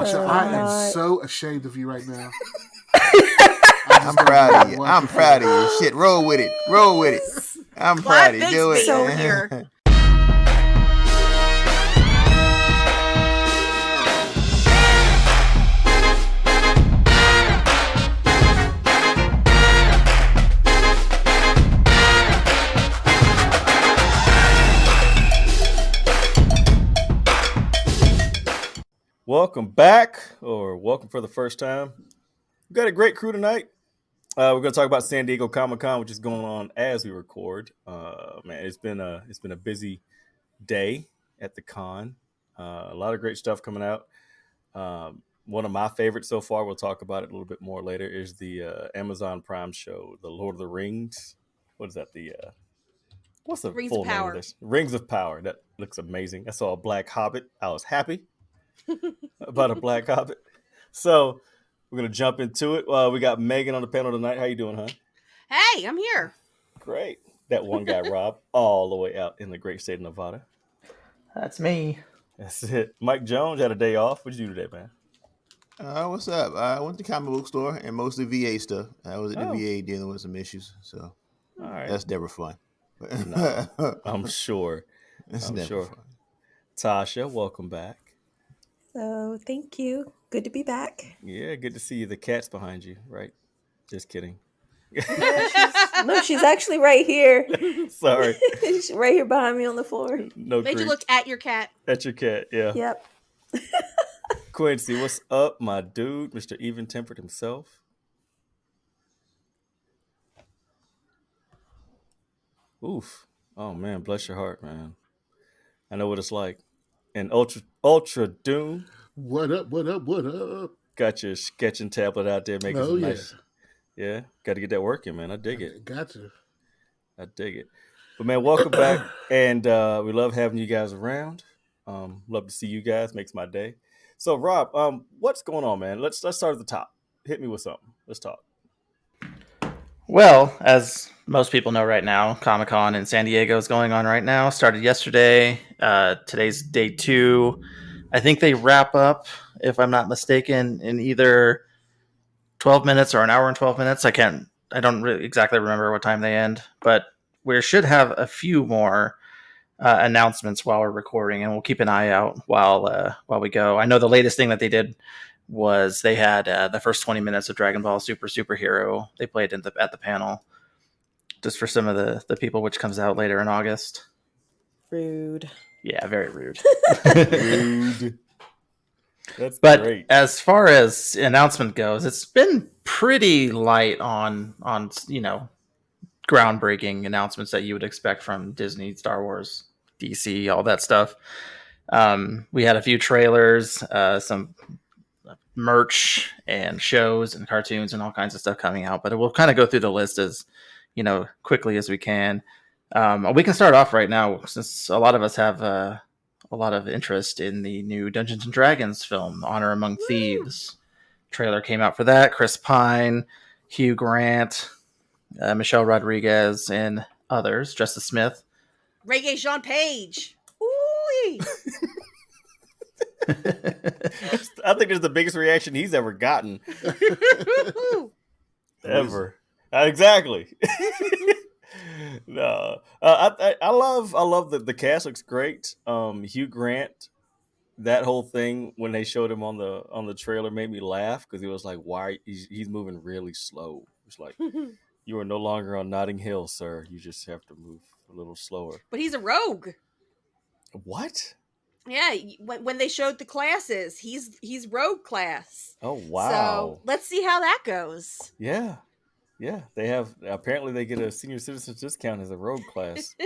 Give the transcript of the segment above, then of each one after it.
Tasha, I am so ashamed of you right now. I'm proud of you. I'm proud of you. Shit, roll with it. Roll with it. I'm proud of you. Do it. So here. Welcome back, or welcome for the first time. We've got a great crew tonight. We're going to talk about San Diego Comic-Con, which is going on as we record. Man, it's been a busy day at the con. A lot of great stuff coming out. One of my favorites so far, we'll talk about it a little bit more later, is the Amazon Prime show, The Lord of the Rings. What is that? What's the full name of this? Rings of Power. That looks amazing. I saw a Black Hobbit. I was happy about a Black Hobbit. So we're going to jump into it. We got Megan on the panel tonight. How you doing, huh? Hey, I'm here. Great. That one guy, Rob, all the way out in the great state of Nevada. That's me. That's it. Mike Jones had a day off. What did you do today, man? What's up? I went to the comic book store and mostly VA stuff. I was at the VA dealing with some issues, so all right. That's never fun. No, I'm sure. I'm sure. Fun. Tasha, welcome back. So thank you. Good to be back. Yeah, good to see you. The cat's behind you, right? Just kidding. No, she's actually right here. Sorry. She's right here behind me on the floor. No, made you look at your cat. At your cat, yeah. Yep. Quincy, what's up, my dude, Mr. Even Tempered himself? Oof. Oh man, bless your heart, man. I know what it's like. And Ultra Doom. What up? What up? What up? Got your sketching tablet out there making some nice. Yeah, got to get that working, man. I dig it. Gotcha. I dig it. But man, welcome back, and we love having you guys around. Love to see you guys. Makes my day. So, Rob, what's going on, man? Let's start at the top. Hit me with something. Let's talk. Well, as most people know right now, Comic-Con in San Diego is going on right now. Started yesterday. Today's day 2. I think they wrap up, if I'm not mistaken, in either 12 minutes or an hour and 12 minutes. I don't really exactly remember what time they end, but we should have a few more announcements while we're recording, and we'll keep an eye out while we go. I know the latest thing that they did was they had the first 20 minutes of Dragon Ball Superhero. They played at the panel just for some of the people, which comes out later in August. Rude. Yeah, very rude. Rude. That's but great. As far as announcement goes, it's been pretty light on groundbreaking announcements that you would expect from Disney, Star Wars, DC, all that stuff. We had a few trailers, some merch and shows and cartoons and all kinds of stuff coming out, but we'll kind of go through the list as quickly as we can. We can start off right now since a lot of us have a lot of interest in the new Dungeons and Dragons film, Honor Among Thieves. Trailer came out for that. Chris Pine, Hugh Grant, Michelle Rodriguez, and others. Justice Smith. Reggae Jean Page. Ooh. I think it's the biggest reaction he's ever gotten. Ever. Exactly. No, I love the cast looks great. Hugh Grant, that whole thing when they showed him on the trailer made me laugh because he was like, "Why he's moving really slow?" It's like you are no longer on Notting Hill, sir. You just have to move a little slower. But he's a rogue. What? Yeah, when they showed the classes, he's rogue class. Oh wow! So let's see how that goes. Yeah. Yeah, they get a senior citizens discount as a rogue class.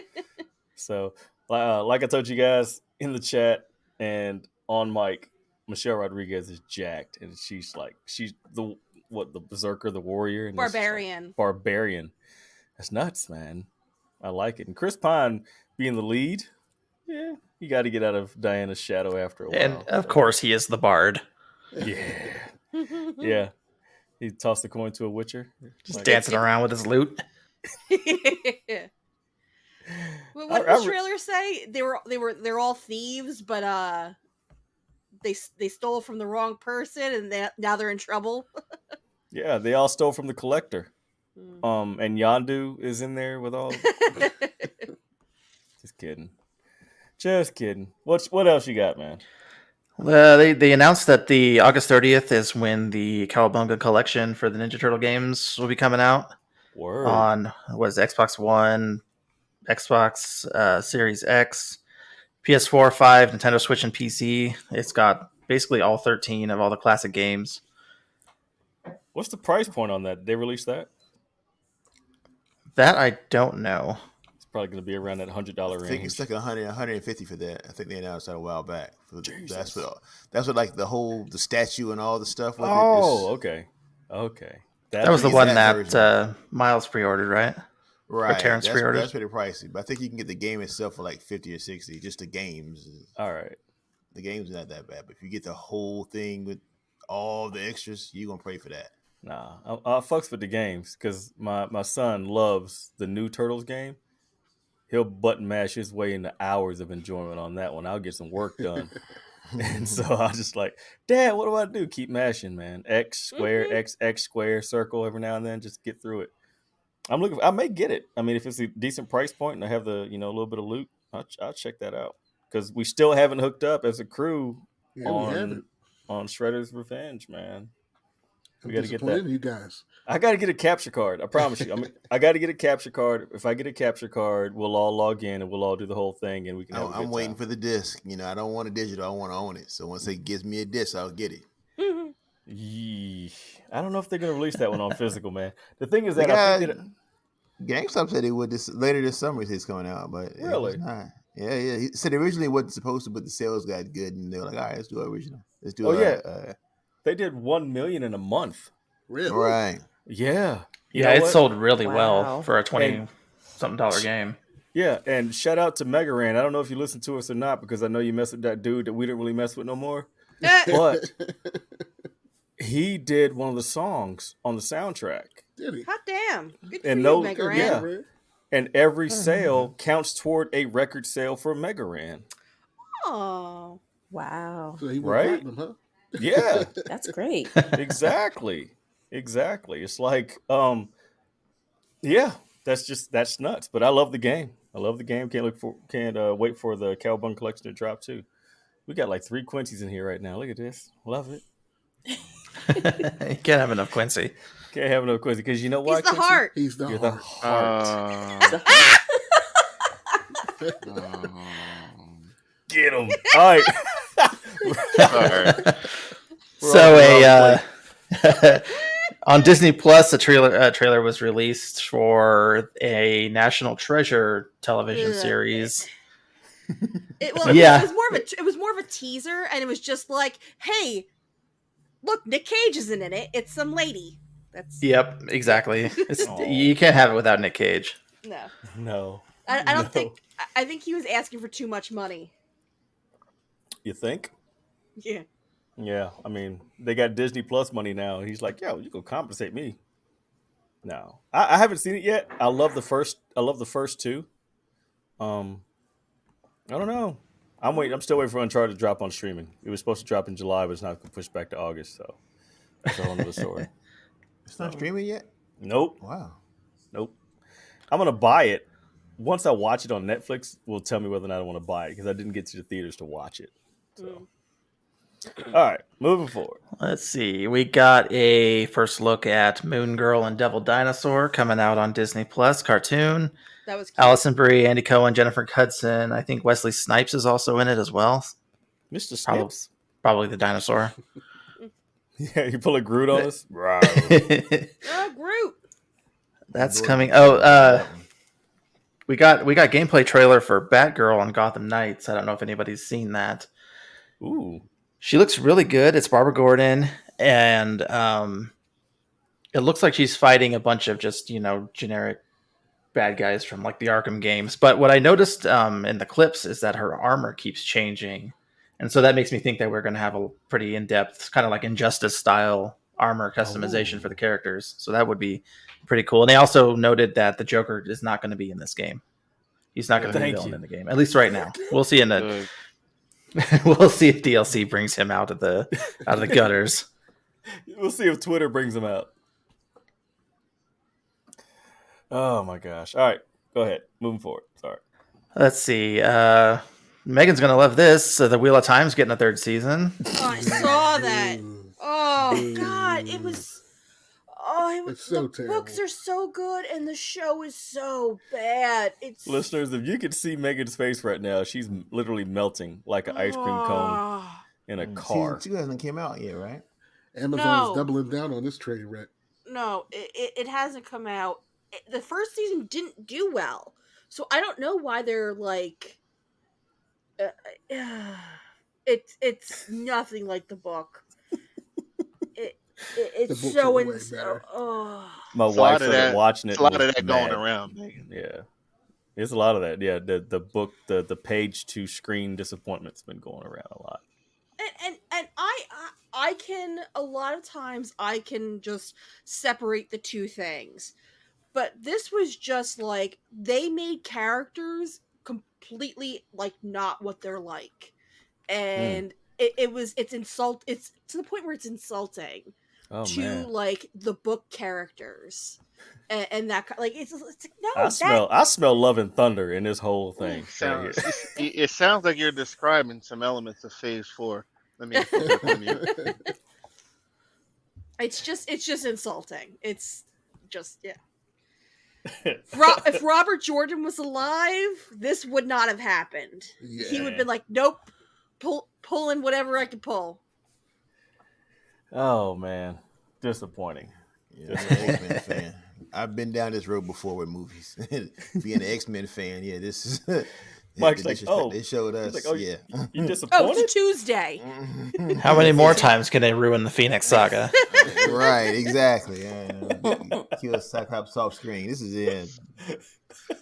So, like I told you guys in the chat and on mic, Michelle Rodriguez is jacked, and she's the berserker, the warrior, and barbarian. That's nuts, man. I like it. And Chris Pine being the lead, yeah, you got to get out of Diana's shadow after a while. And of course, he is the bard. Yeah, yeah. He tossed the coin to a witcher. Just dancing around with his loot. What did the trailer say? They're all thieves, but they stole from the wrong person and now they're in trouble. Yeah, they all stole from the collector. Mm. And Yondu is in there with all. Just kidding. Just kidding. What else you got, man? They announced that the August 30th is when the Cowabunga collection for the Ninja Turtle games will be coming out Word. on Xbox One, Xbox Series X, PS4, 5, Nintendo Switch, and PC. It's got basically all 13 of all the classic games. What's the price point on that? Did they release that? That I don't know. It's probably going to be around that $100 range. I think it's like 100, 150 for that. I think they announced that a while back. That's what like the statue and all the stuff. With okay. That was the one that version. Miles pre-ordered, right? Right. Or Terrence pre-ordered. That's pretty pricey, but I think you can get the game itself for like 50 or 60. Just the games. All right. The game's not that bad, but if you get the whole thing with all the extras, you're gonna pay for that. Nah, I fucks with the games because my son loves the new Turtles game. He'll button mash his way into hours of enjoyment on that one. I'll get some work done. And so I was just like, Dad, what do I do? Keep mashing, man. X square, X square, circle every now and then. Just get through it. I may get it. I mean, if it's a decent price point and I have the, a little bit of loot, I'll check that out. Because we still haven't hooked up as a crew on Shredder's Revenge, man. We got to get that. You guys. I got to get a capture card. I promise you. I got to get a capture card. If I get a capture card, we'll all log in and we'll all do the whole thing, and we can. I'm waiting for the disc. I don't want a digital. I want to own it. So once it gives me a disc, I'll get it. I don't know if they're gonna release that one on physical, man. The thing is that GameStop said it would later this summer. It's coming out, but really, it's not. Yeah. He said originally wasn't supposed to, but the sales got good, and they were like, "All right, let's do it original. Let's do it." They did 1 million in a month. Really? Right. Yeah. It sold really well for a $20-something game. Yeah, and shout out to Megaran. I don't know if you listen to us or not because I know you mess with that dude that we don't really mess with no more. But he did one of the songs on the soundtrack. Did he? Hot damn! Good for you, Megaran. Yeah. And every sale counts toward a record sale for Megaran. Oh, wow! So he went platinum, huh? Yeah, that's great. Exactly. It's like, that's nuts. But I love the game. Can't wait for the Cowabunga collection to drop too. We got like 3 Quincy's in here right now. Look at this. Love it. You can't have enough Quincy. Can't have enough Quincy because you know why? He's the heart. He's the You're heart. the heart. Get him. All right. So on Disney Plus, a trailer was released for a National Treasure television series. It was more of a teaser, and it was just like, "Hey, look, Nick Cage isn't in it. It's some lady." Yep, exactly. You can't have it without Nick Cage. No. I don't think. I think he was asking for too much money. You think? Yeah. Yeah, I mean, they got Disney Plus money now. He's like, yo, you can compensate me. No, I haven't seen it yet. I love the first two. I don't know. I'm still waiting for Uncharted to drop on streaming. It was supposed to drop in July, but it's not pushed back to August. So that's a whole other story. It's not streaming yet? Nope. Wow. Nope. I'm gonna buy it. Once I watch it on Netflix, will tell me whether or not I want to buy it because I didn't get to the theaters to watch it. So. All right, moving forward. Let's see. We got a first look at Moon Girl and Devil Dinosaur coming out on Disney Plus cartoon. That was cute. Allison Brie, Andy Cohen, Jennifer Hudson. I think Wesley Snipes is also in it as well. Mr. Snipes? Probably the dinosaur. Yeah, you pull a Groot on us? Oh, Groot. That's coming. We got gameplay trailer for Batgirl on Gotham Knights. I don't know if anybody's seen that. Ooh. She looks really good. It's Barbara Gordon, and it looks like she's fighting a bunch of just, generic bad guys from like the Arkham games. But what I noticed in the clips is that her armor keeps changing. And so that makes me think that we're going to have a pretty in-depth, kind of like Injustice style armor customization for the characters. So that would be pretty cool. And they also noted that the Joker is not going to be in this game. He's not going to be a villain in the game, at least right now. We'll see in the We'll see if DLC brings him out of the gutters. We'll see if Twitter brings him out. Oh my gosh! All right, go ahead. Moving forward. Sorry. Let's see. Megan's gonna love this. The Wheel of Time's getting a third season. Oh, I saw that. Oh God, it was. Oh, It's so the terrible. books are so good, and the show is so bad. It's Listeners, if you could see Megan's face right now, she's literally melting like an ice cream cone in a car. Season 2 hasn't came out yet, right? Amazon's No. doubling down on this train wreck. No, it hasn't come out. The first season didn't do well, so I don't know why they're like. It's nothing like the book. It's The books so are way ins- better. oh. My It's a lot wife of started that- watching it. It's a lot and of was that mad. going around, Megan. Yeah, there's a lot of that. Yeah, the book, the page to screen disappointment's been going around a lot. And I can a lot of times I can just separate the two things, but this was just like they made characters completely like not what they're like, and it's to the point where it's insulting Oh to man, like the book characters, and that like it's like no I smell Love and Thunder in this whole thing. Right Sounds, here. it sounds like you're describing some elements of Phase 4. Let me quote from you. it's just insulting. It's just if Robert Jordan was alive, this would not have happened. Yeah. He would have been like, nope, pulling whatever I could pull. Oh man, disappointing. Yeah, I'm an X-Men fan. I've been down this road before with movies. Being an X-Men fan, yeah, this is. Mike's the like, disrespect oh, they showed us. He's like, oh, yeah. you Oh, disappointed? it's a Tuesday. How many more times can they ruin the Phoenix Saga? Right, exactly. Yeah. Kill Cyclops off screen. This is it.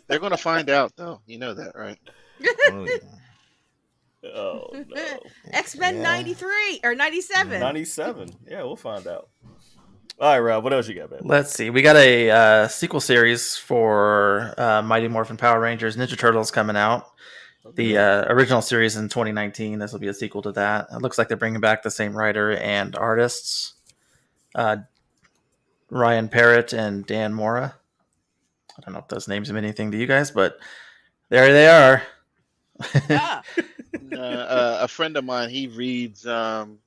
They're going to find out, though. You know that, right? Oh, yeah. Oh no, X-Men Yeah. 93 or 97. 97. Yeah, we'll find out. All right, Rob, what else you got, man? Let's see. We got a sequel series for Mighty Morphin Power Rangers Ninja Turtles coming out. The original series in 2019. This will be a sequel to that. It looks like they're bringing back the same writer and artists, Ryan Parrott and Dan Mora. I don't know if those names mean anything to you guys, but there they are. Ah. A friend of mine, he reads,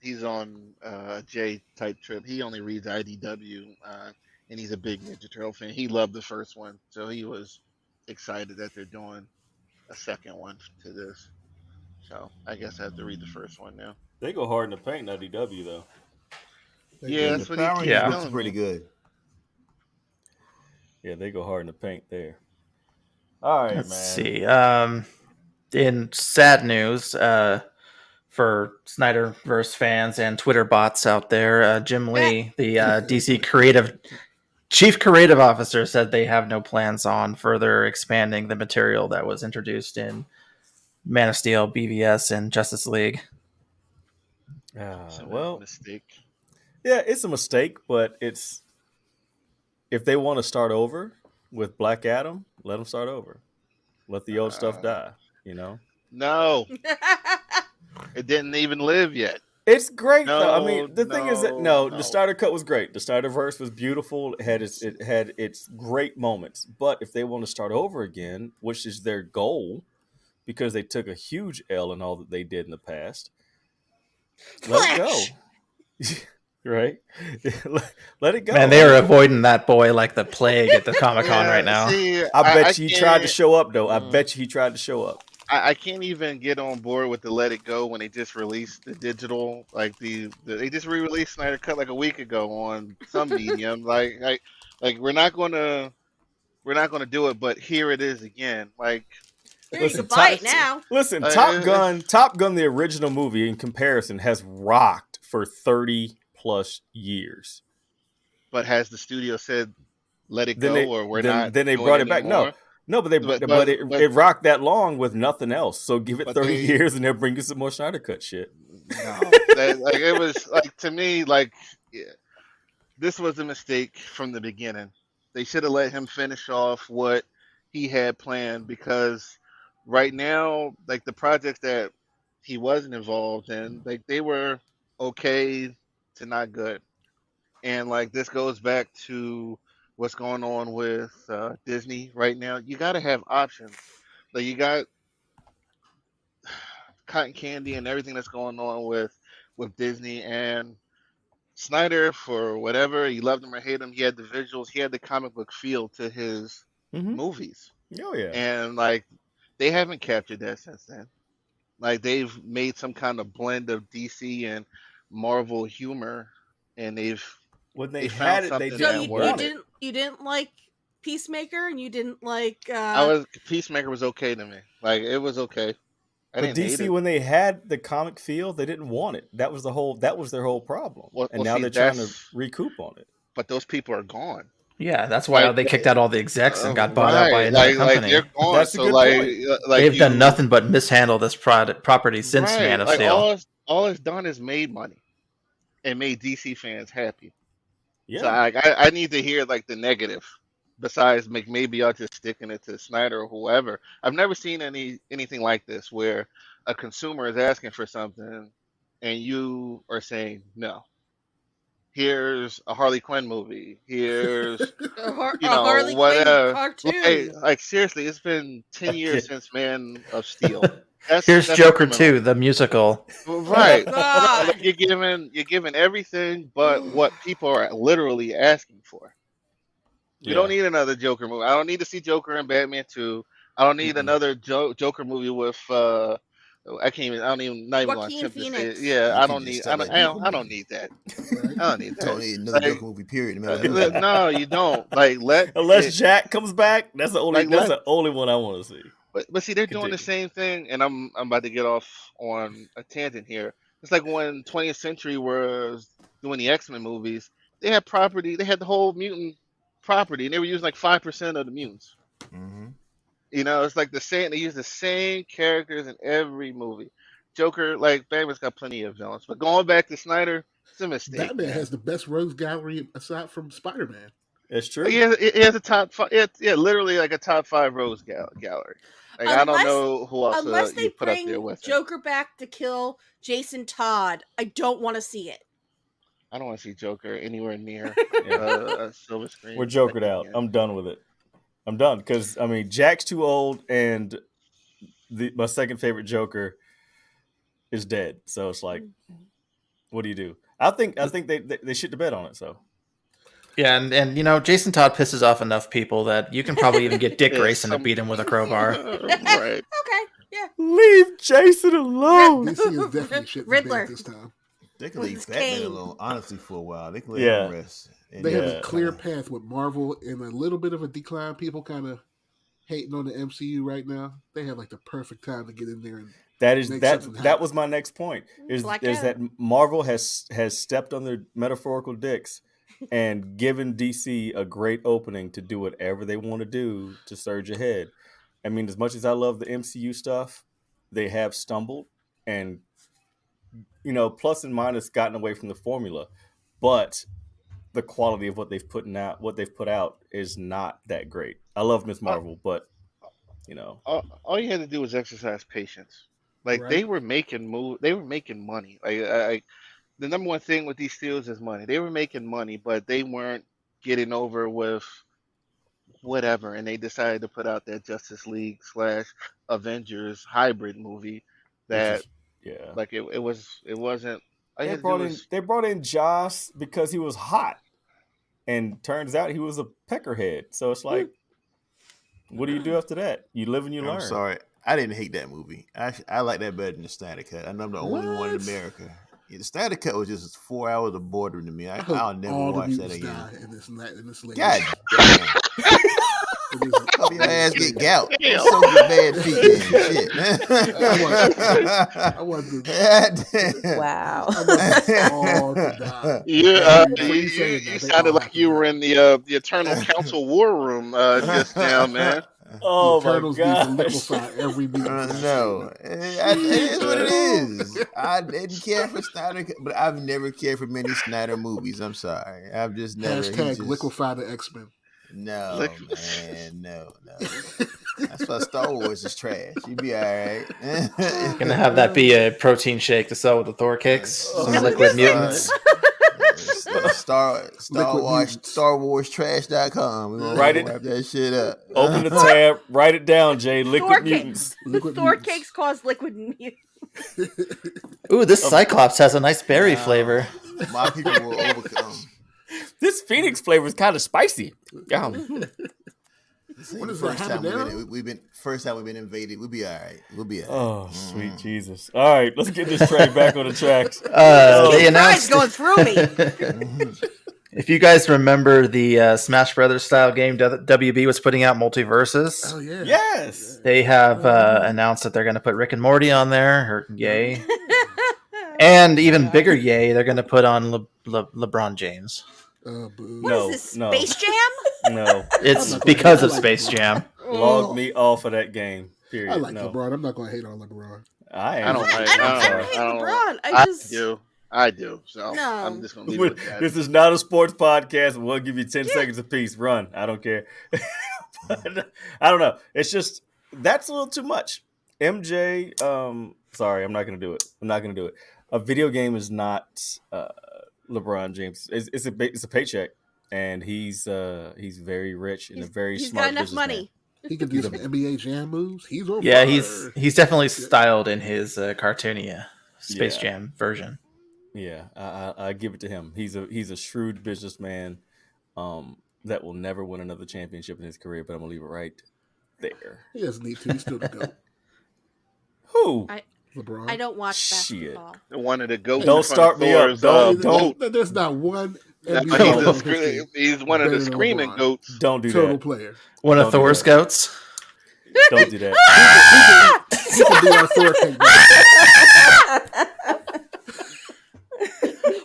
he's on a J type trip. He only reads IDW, and he's a big Ninja Turtle fan. He loved the first one, so he was excited that they're doing a second one to this. So I guess I have to read the first one now. They go hard in the paint, in IDW, though. Yeah, The that's what Power he Rangers keeps books telling are pretty me. good. Yeah, they go hard in the paint there. All right, Let's man. see. In sad news for Snyderverse fans and Twitter bots out there, Jim Lee, the DC chief creative officer, said they have no plans on further expanding the material that was introduced in Man of Steel, BVS, and Justice League. It's a Well, mistake. yeah, it's a mistake, but it's if they want to start over with Black Adam, let them start over. Let the old stuff die. You know, No, it didn't even live yet. it's great though. I mean, No, the thing is that no. the starter cut was great. The starter verse was beautiful. It had its great moments. But if they want to start over again, which is their goal, because they took a huge L in all that they did in the past, let it go. Right? Let it go. Man, they are avoiding that boy like the plague at the Comic-Con Yeah, right now. see, I bet you he tried to can't- show up though. I bet you he tried to show up. I can't even get on board with the Let It Go when they just released the digital, like they just re-released Snyder Cut like a week ago on some medium. like we're not gonna do it, but here it is again. Like Here, you Listen, can buy Top- it now. Listen, Uh, Top Gun, the original movie in comparison has rocked for 30 plus years. but has the studio said let it Then go, they- or we're then- not? then they doing brought it back. No. anymore? No, but But- it rocked that long with nothing else. So give it But 30 they- years and they'll bring you some more Snyder Cut shit. No, like it was like to me like yeah, this was a mistake from the beginning. They should have let him finish off what he had planned because right now, like the projects that he wasn't involved in, like they were okay to not good. And like this goes back to what's going on with Disney right now. You got to have options. Like you got cotton candy and everything that's going on with Disney and Snyder, for whatever you loved him or hate him, he had the visuals, he had the comic book feel to his Mm-hmm. movies, Oh yeah. and like they haven't captured that since then. Like they've made some kind of blend of DC and Marvel humor, and When they they found had it, they something So that didn't you want worked. it. didn't like Peacemaker, and you didn't like Peacemaker was okay to me. Like it was okay. I But didn't hate DC, it. when they had the comic feel, they didn't want it. That was their whole problem. Well, And well, now see, they're trying to that's recoup on it. but those people are gone. Yeah, that's why Like they kicked out all the execs and got bought out by right, another like they're company. gone. That's a So good point. like They've done you nothing but mishandle this property since Man right, of like Steel. all it's done is made money and made DC fans happy. So Yeah. I need to hear like the negative. Besides, maybe y'all just sticking it to Snyder or whoever. I've never seen anything like this where a consumer is asking for something and you are saying no. Here's a Harley Quinn movie. Here's a Harley Quinn whatever. cartoon. Like seriously, it's been 10 years Okay. since Man of Steel. Here's That's Joker criminal. 2, the musical. Right. Oh Right. Like God. you're giving everything but what people are literally asking for. We don't Yeah. need another Joker movie. I don't need to see Joker and Batman 2. I don't need Mm-mm. another Joker movie with I can't even I don't even not even gonna Joaquin attempt to say it. Phoenix. Yeah, You could just stop at Joker I don't movie. need that. Right? I don't need Don't that. need another Like Joker movie. Period. No matter who. no, you don't. Like let Unless it Jack comes back, that's the only like let one I want to see. but see they're doing the Continue. same thing and I'm about to get off on a tangent here. It's like when 20th Century was doing the X-Men movies, they had property, they had the whole mutant property and they were using like 5% of the mutants. Mm-hmm. You know, it's like the same. They use the same characters in every movie. Joker, like Batman's got plenty of villains, but going back to Snyder, it's a mistake, Batman man. has the best rogues gallery aside from Spider-Man. It's true. Yeah, it has a top five. Yeah, literally like a top five rose gallery. Like I don't Unless know who else unless they you put up there bring with him. Joker back to kill Jason Todd, I don't want to see it. I don't want to see Joker anywhere near Yeah. a silver screen. We're jokered out. again. I'm done with it. I'm done because I mean Jack's too old, and my second favorite Joker is dead. So it's like, what do you do? I think they shit the bed on it. So Yeah, and you know, Jason Todd pisses off enough people that you can probably even get Dick Yeah, Grayson to beat him with a crowbar. right. Okay, yeah. leave Jason alone. DC is definitely shit the Riddler. bed this time. They can With leave his Batman cane. alone, honestly, for a while. They can let Yeah. him rest. And They have Yeah. a clear path with Marvel and a little bit of a decline. People kind of hating on the MCU right now. They have like the perfect time to get in there and That is make that something that happen. was my next point. Is Black that Adam. Marvel has stepped on their metaphorical dicks and given DC a great opening to do whatever they want to do to surge ahead. I mean, as much as I love the MCU stuff, they have stumbled and plus and minus gotten away from the formula, but the quality of what they've put out is not that great. I love Miss Marvel, but All you had to do was exercise patience. Like Right. they were making money. Like the number one thing with these steals is money. They were making money, but they weren't getting over with whatever, and they decided to put out that Justice League / Avengers hybrid movie which that is yeah. like it wasn't. All you They had to do brought was in Joss because he was hot, and turns out he was a peckerhead. So it's like, what do you do after that? You live and you learn. I'm sorry. I didn't hate that movie. I like that better than the Snyder Cut. I know I'm the only one in What? America. Yeah, the Snyder Cut was just 4 hours of boredom to me. I hope I'll never all the watch that mutants again. die in this latest. God damn. It is- Hope your ass get gout. Damn. So your bad feet then. Shit, man. I want the God damn. Wow. I want them all to die. Yeah, Before you say it, you they sounded all like have to you die. were in the Eternal Council war room just now, man. Oh The Eternals my need to gosh! liquefy every mutant. No, it is what it is. I didn't care for Snyder, but I've never cared for many Snyder movies. I'm sorry, I've just never. Hashtag liquefy the X-Men. No, Lick- man, no. That's why Star Wars is trash. You be all right. Gonna have that be a protein shake to sell with the Thor cakes. Some I was liquid gonna say- mutants. StarWarsTrash.com. We're gonna Write it. wrap that shit up. Open the tab, write it down, Jay. Liquid Thor mutants. Liquid Thor mutants. cakes cause liquid mutants. Ooh, this Cyclops has a nice berry flavor. My people will overcome. This Phoenix flavor is kind of spicy. What is First that, time habanero? we've been invaded. We'll be all right. We'll be all right. Oh, sweet Jesus. All right, let's get this track back on the tracks. They Pride's announced. going through me. If you guys remember the Smash Brothers style game WB was putting out Multiverses, Oh yeah. Yes. they have announced that they're going to put Rick and Morty on there. Or yay! And even bigger yay, they're going to put on LeBron James. Boo. What No, is this, no. Space Jam? No. It's not gonna because hate. of I like Space LeBron. Jam. Log me off of that game. Period. I like no. LeBron. I'm not going to hate on LeBron. I I am. don't like. I don't sorry. hate LeBron. I do. So No. I'm just gonna leave it at that. This is not a sports podcast. We'll give you 10 seconds apiece. Run. I don't care. But, I don't know. It's just that's a little too much. MJ, sorry, I'm not gonna do it. A video game is not LeBron James. It's a paycheck, and he's very rich and a very He's smart got enough businessman. money. He can do some NBA Jam moves. He's on Yeah, fire. he's definitely styled in his cartoonia Space Yeah. Jam version. Yeah, I give it to him. He's a shrewd businessman that will never win another championship in his career, but I'm gonna leave it right there. He doesn't need to. He's still the GOAT. Who? LeBron. I don't watch Shit. basketball. One of the goats. Don't in front start of me up. Thor's, Don't. There's not one He's, NBA a player scre- he's one of better the than screaming LeBron. goats. Don't do Total that. player. One of Don't do Thor's that. goats. Don't do that. He can be our Thor cake.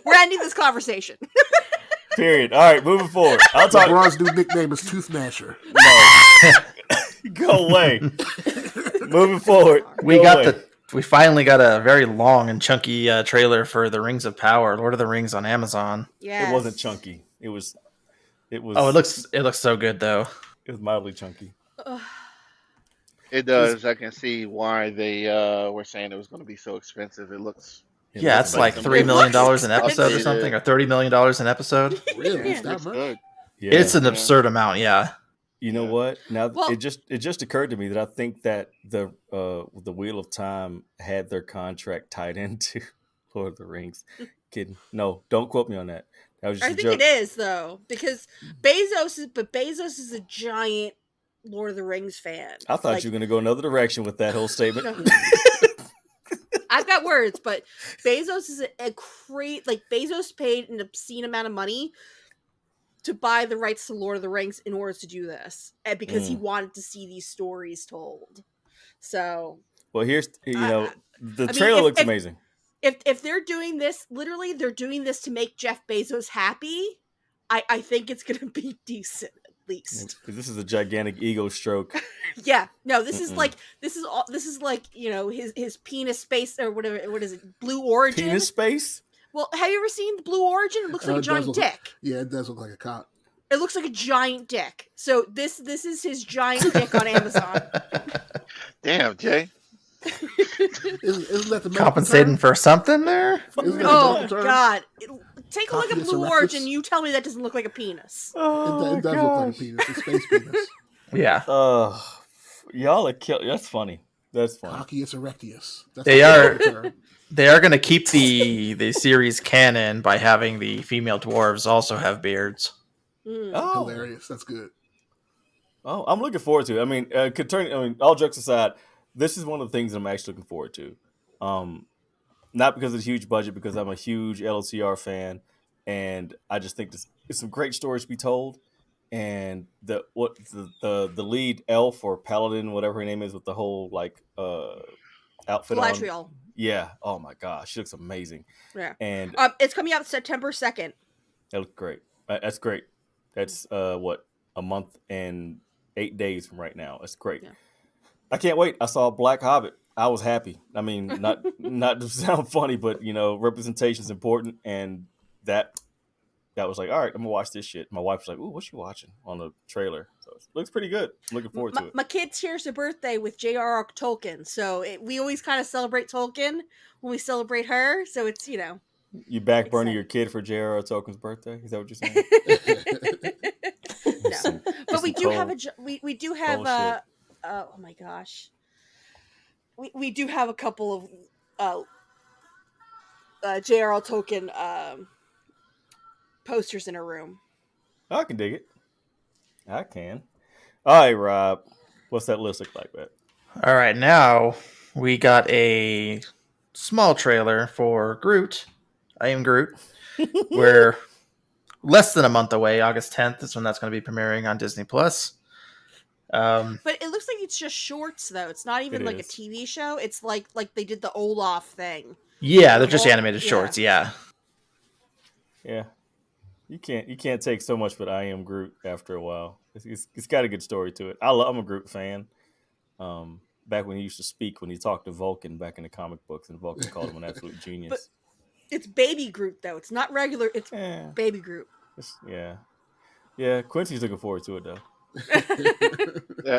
We're ending this conversation. Period. All right, moving forward. I'll talk. LeBron's new nickname is Tooth Gnasher. No. Go away. Moving forward. We finally got a very long and chunky trailer for the Rings of Power, Lord of the Rings on Amazon. Yeah. It wasn't chunky. It was. Oh, it looks so good though. It was mildly chunky. It does. I can see why they were saying it was going to be so expensive. It looks. Yeah, it's like It $3 million looks an episode or updated. something, or $30 million an episode. Really? It's that Looks much? good. Yeah. It's an absurd amount. Yeah. You know Yeah. what? Now Well- it just occurred to me that I think that the Wheel of Time had their contract tied into Lord of the Rings. Kidding? No, don't quote me on that. That was just I a think joke. it is though, because Bezos is a giant Lord of the Rings fan. I thought Like, you were going to go another direction with that whole statement. No. I've got words, but Bezos is Bezos paid an obscene amount of money to buy the rights to Lord of the Rings in order to do this, and because he wanted to see these stories told. So, Well, here's the I mean, trailer looks if- amazing. if they're doing this, literally, they're doing this to make Jeff Bezos happy. I think it's gonna be decent at least. This is a gigantic ego stroke. Yeah, no, this is Mm-mm. like this is like his penis space or whatever. What is it? Blue Origin. Penis space? Well, have you ever seen the Blue Origin? It looks like a It does giant look- dick. Yeah, it does look like a cock. It looks like a giant dick. So this is his giant dick on Amazon. Damn, Jay. Isn't that the medical Compensating term? for something there? Isn't that the Oh medical term? God! Take a look at Copious Blue erectus? Origin. You tell me that doesn't look like a penis. Oh, It does look like a penis. A space penis. Yeah. Y'all are kill. That's funny. That's funny. Coccius erectus. That's They the are- medical term. They are going to keep the series canon by having the female dwarves also have beards. Mm. Oh, Hilarious. That's good. oh, I'm looking forward to it. I mean, all jokes aside, this is one of the things that I'm actually looking forward to. Not because of the huge budget, because I'm a huge LOTR fan, and I just think it's some great stories to be told. And the lead elf or paladin, whatever her name is, with the whole outfit on. Galadriel. Yeah. Oh my gosh, she looks amazing. Yeah. And It's coming out September 2nd. that looks great. That's great. That's a month and 8 days from right now. That's great. Yeah. I can't wait. I saw Black Hobbit. I was happy. I mean, not to sound funny, but representation is important, and that that was like, all right, I'm gonna watch this shit. My wife was like, ooh, what you watching on the trailer? So it looks pretty good. I'm looking forward to it. My kid shares a birthday with J.R.R. Tolkien, so we always kind of celebrate Tolkien when we celebrate her. So it's You back burning exciting. your kid for J.R.R. Tolkien's birthday? Is that what you're saying? No, but we do have we do have oh my gosh, we do have a couple of J.R.R. Tolkien posters in her room. I can dig it. I can. All right, Rob. What's that list look like, man? All right, now we got a small trailer for Groot. I Am Groot. We're less than a month away. August 10th is when that's going to be premiering on Disney Plus. But it looks like it's just shorts, though. It's not even like a TV show. It's like they did the Olaf thing. Yeah, they're just animated shorts. Yeah. Yeah. You can't take so much, but I Am Groot after a while. It's got a good story to it. I'm a Groot fan. Back when he used to speak, when he talked to Vulcan back in the comic books, and Vulcan called him an absolute genius. But it's baby Groot, though. It's not regular. It's baby Groot. Yeah. Quincy's looking forward to it, though.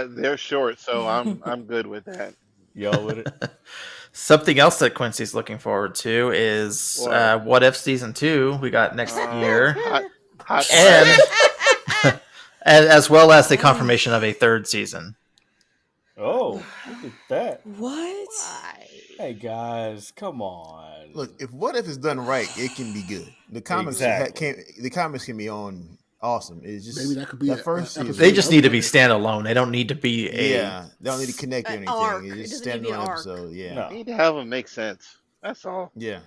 They're short, so I'm good with that. Y'all with it? Something else that Quincy's looking forward to is What If Season 2 we got next year. Hot and as well as the confirmation of a third season. Oh, look at that. What? Why? Hey, guys, come on. Look, if What If is done right, it can be good. The comics the comics can be on awesome. It's just maybe that could be that first season. They just need to be standalone. They don't need to be they don't need to connect or anything. Arc. It's just It doesn't need to be an standalone arc. episode. Yeah. No. You need to have them make sense. That's all. Yeah.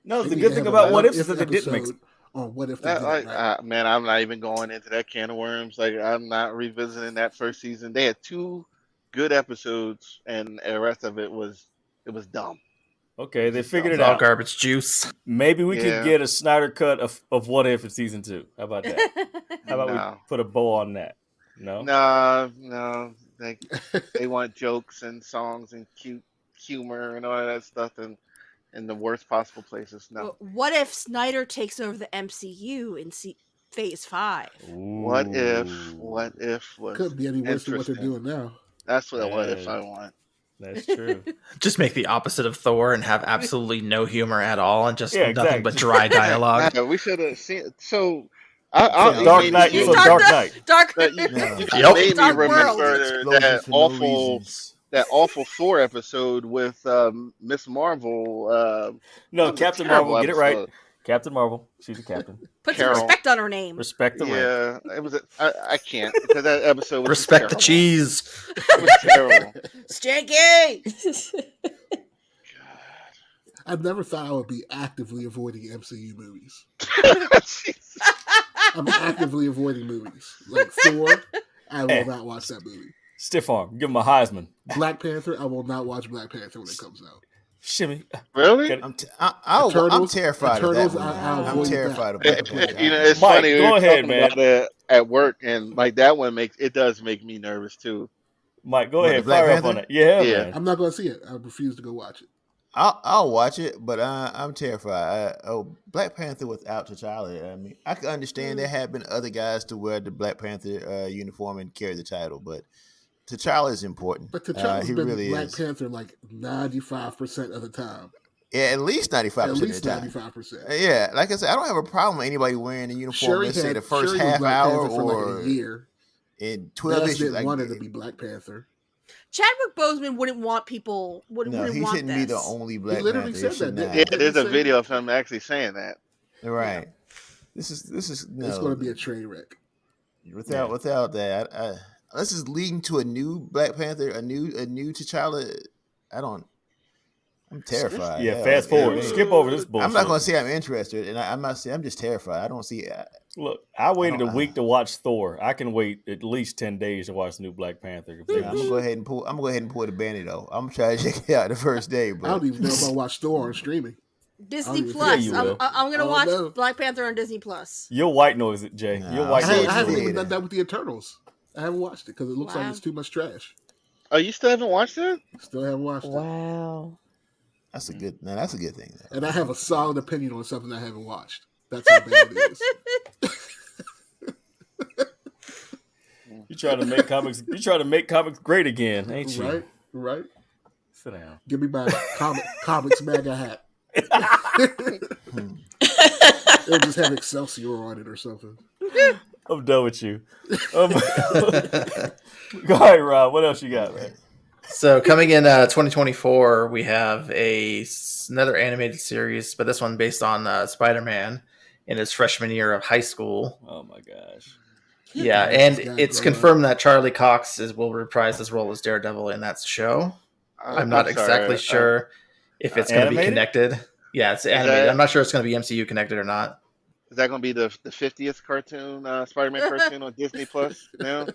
No, the Maybe good they thing have a about What If What is that they didn't make episode on What If they did it right. Man, I'm not even going into that can of worms. Like, I'm not revisiting that first season. They had 2 good episodes, and the rest of it was dumb. Okay, they figured It's it all out. garbage juice. Maybe we could get a Snyder cut of What If in season 2. How about that? How about we put a bow on that? No? No. They want jokes and songs and cute humor and all that stuff in the worst possible places. No. What if Snyder takes over the MCU in Phase 5? Ooh. What if was Couldn't be any worse than what they're doing now. That's what if I want. That's true. Just make the opposite of Thor and have absolutely no humor at all and just nothing exactly. but dry dialogue. Yeah, we should have seen. So, Dark Knight. You So Dark Knight. You made me Dark World. remember that awful Thor episode with Miss Marvel. No, Captain Marvel. Get it right. Captain Marvel. She's the captain. Put some respect on her name. Respect the rank. Yeah, it was. I can't because that episode was Respect terrible. the cheese. It was terrible. Stinky. I've never thought I would be actively avoiding MCU movies. I'm actively avoiding movies. Like Thor, I will not watch that movie. Stiff arm. Give him a Heisman. Black Panther, I will not watch Black Panther when it comes out. Shimmy. Really? I'm terrified of that movie. I'm terrified of Black Panther. It's Mike, funny. go ahead, about it at work, and like that one does make me nervous too. Mike, go ahead. Fire up on it. Yeah, man. I'm not going to see it. I refuse to go watch it. I'll watch it, but I'm terrified. Black Panther without T'Challa. I mean, I can understand there have been other guys to wear the Black Panther uniform and carry the title, but T'Challa is important. But T'Challa's been really Black Panther like 95% of the time. Yeah, at least 95% of the time. 95%. Yeah, like I said, I don't have a problem with anybody wearing a uniform. Let's say the first half hour for or like a year. In 12 issues. Didn't want it to be Black Panther. Chadwick Boseman wouldn't want people. No, he shouldn't be the only Black Panther. He literally said that. Yeah, there's a video of him actually saying that. Right. This is no. It's going to be a train wreck. Without that, this is leading to a new Black Panther, a new T'Challa. I'm terrified. Yeah, fast forward. Skip over this bullshit. I'm not going to say I'm interested, and I'm not saying I'm just terrified. I don't see it. Look, I waited a week to watch Thor. I can wait at least 10 days to watch the new Black Panther. I'm gonna go ahead and pull the Bandy though. I'm gonna try to check it out the first day. But I don't even know if I watch Thor on streaming. Disney Plus. Yeah, I'm gonna watch Black Panther on Disney Plus. You'll white noise it, Jay. You'll white noise it. I haven't even done that with the Eternals. I haven't watched it because it looks like it's too much trash. Oh, you still haven't watched it? Still haven't watched it. Wow. That's a good thing. Though. And I have a solid opinion on something I haven't watched. That's how bad it is. trying to make comics. You trying to make comics great again, ain't you? Right. Sit down. Give me my comics MAGA hat. It'll just have Excelsior on it or something. I'm done with you. Go ahead, Rob. What else you got, man? So coming in 2024, we have another animated series, but this one based on Spider-Man in his freshman year of high school. Oh my gosh! Yeah, and it's confirmed that Charlie Cox will reprise his role as Daredevil in that show. I'm not exactly sure if it's going to be connected. Yeah, it's animated. I'm not sure it's going to be MCU connected or not. Is that going to be the 50th cartoon, Spider-Man cartoon on Disney Plus now?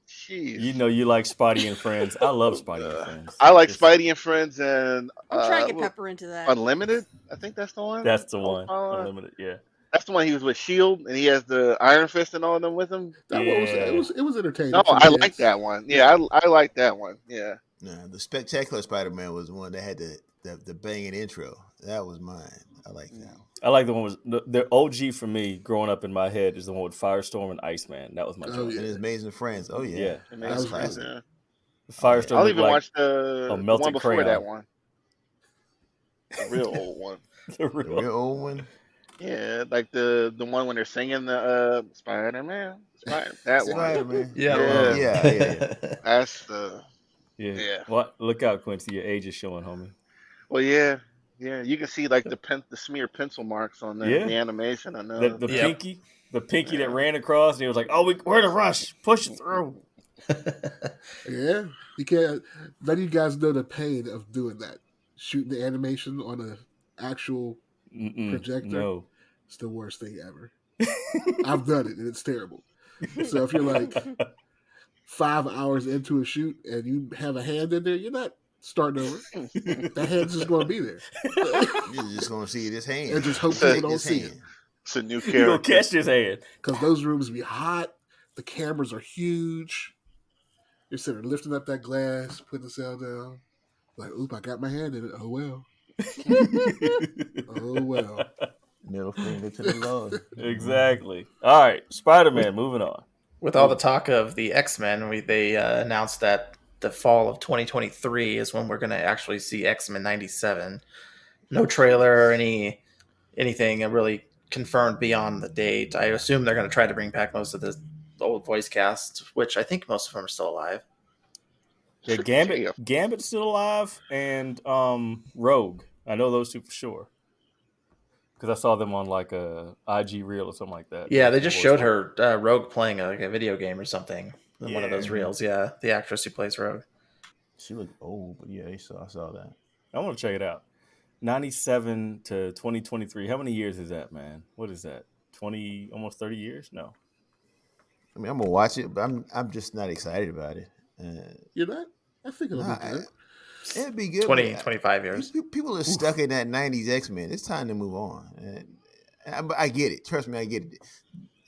Jeez. You know you like Spidey and Friends. I love Spidey and Friends. I like Spidey and Friends, and I'm trying to get Pepper into that. Unlimited. I think that's the one. That's the one. Unlimited. Yeah. That's the one he was with Shield, and he has the Iron Fist and all of them with him. It was entertaining. No, I like that one. Yeah, I like that one. Yeah. No, the Spectacular Spider-Man was the one that had the banging intro. That was mine. I like that one. I like the one with the OG for me growing up in my head is the one with Firestorm and Iceman. That was my choice. And his Amazing Friends. Oh yeah. That was classic. Yeah. Firestorm. I'll even watch the one before crayon. that one. The real old one. The real old one. Yeah, like the one when they're singing the Spider-Man. That one. Yeah. That's the What? Look out, Quincy. Your age is showing, homie. Well, yeah. You can see like the smear pencil marks on the animation. I know the pinky that ran across, and he was like, "Oh, we're in a rush. Push it through." Yeah, you can't. None of you guys know the pain of doing that. Shooting the animation on an actual projector. No. It's the worst thing ever. I've done it, and it's terrible. So if you're like 5 hours into a shoot and you have a hand in there, you're not starting over. That hand's just going to be there. You're just going to see this hand. And just hope people don't see it. It's a new character. You're going to catch his hand. Because those rooms be hot. The cameras are huge. You're sitting there lifting up that glass, putting the cell down. Like, oop, I got my hand in it. Oh, well. Oh, well. Middle finger to the Lord. Exactly. All right, Spider-Man, moving on. With all the talk of the X-Men, they announced that the fall of 2023 is when we're going to actually see X-Men 97. No trailer or anything really confirmed beyond the date. I assume they're going to try to bring back most of the old voice cast, which I think most of them are still alive. Yeah, Gambit's still alive, and Rogue. I know those two for sure. Because I saw them on like a IG reel or something like that. Yeah, they just showed her Rogue playing a video game or something in one of those reels. Yeah, the actress who plays Rogue. She looked old, but yeah, I saw that. I want to check it out. 97 to 2023. How many years is that, man? What is that? 20, almost 30 years? No. I mean, I'm gonna watch it, but I'm just not excited about it. You're not? I think it'll be good. It'd be good. 25 years. People are stuck in that 90s X-Men. It's time to move on. I get it. Trust me, I get it.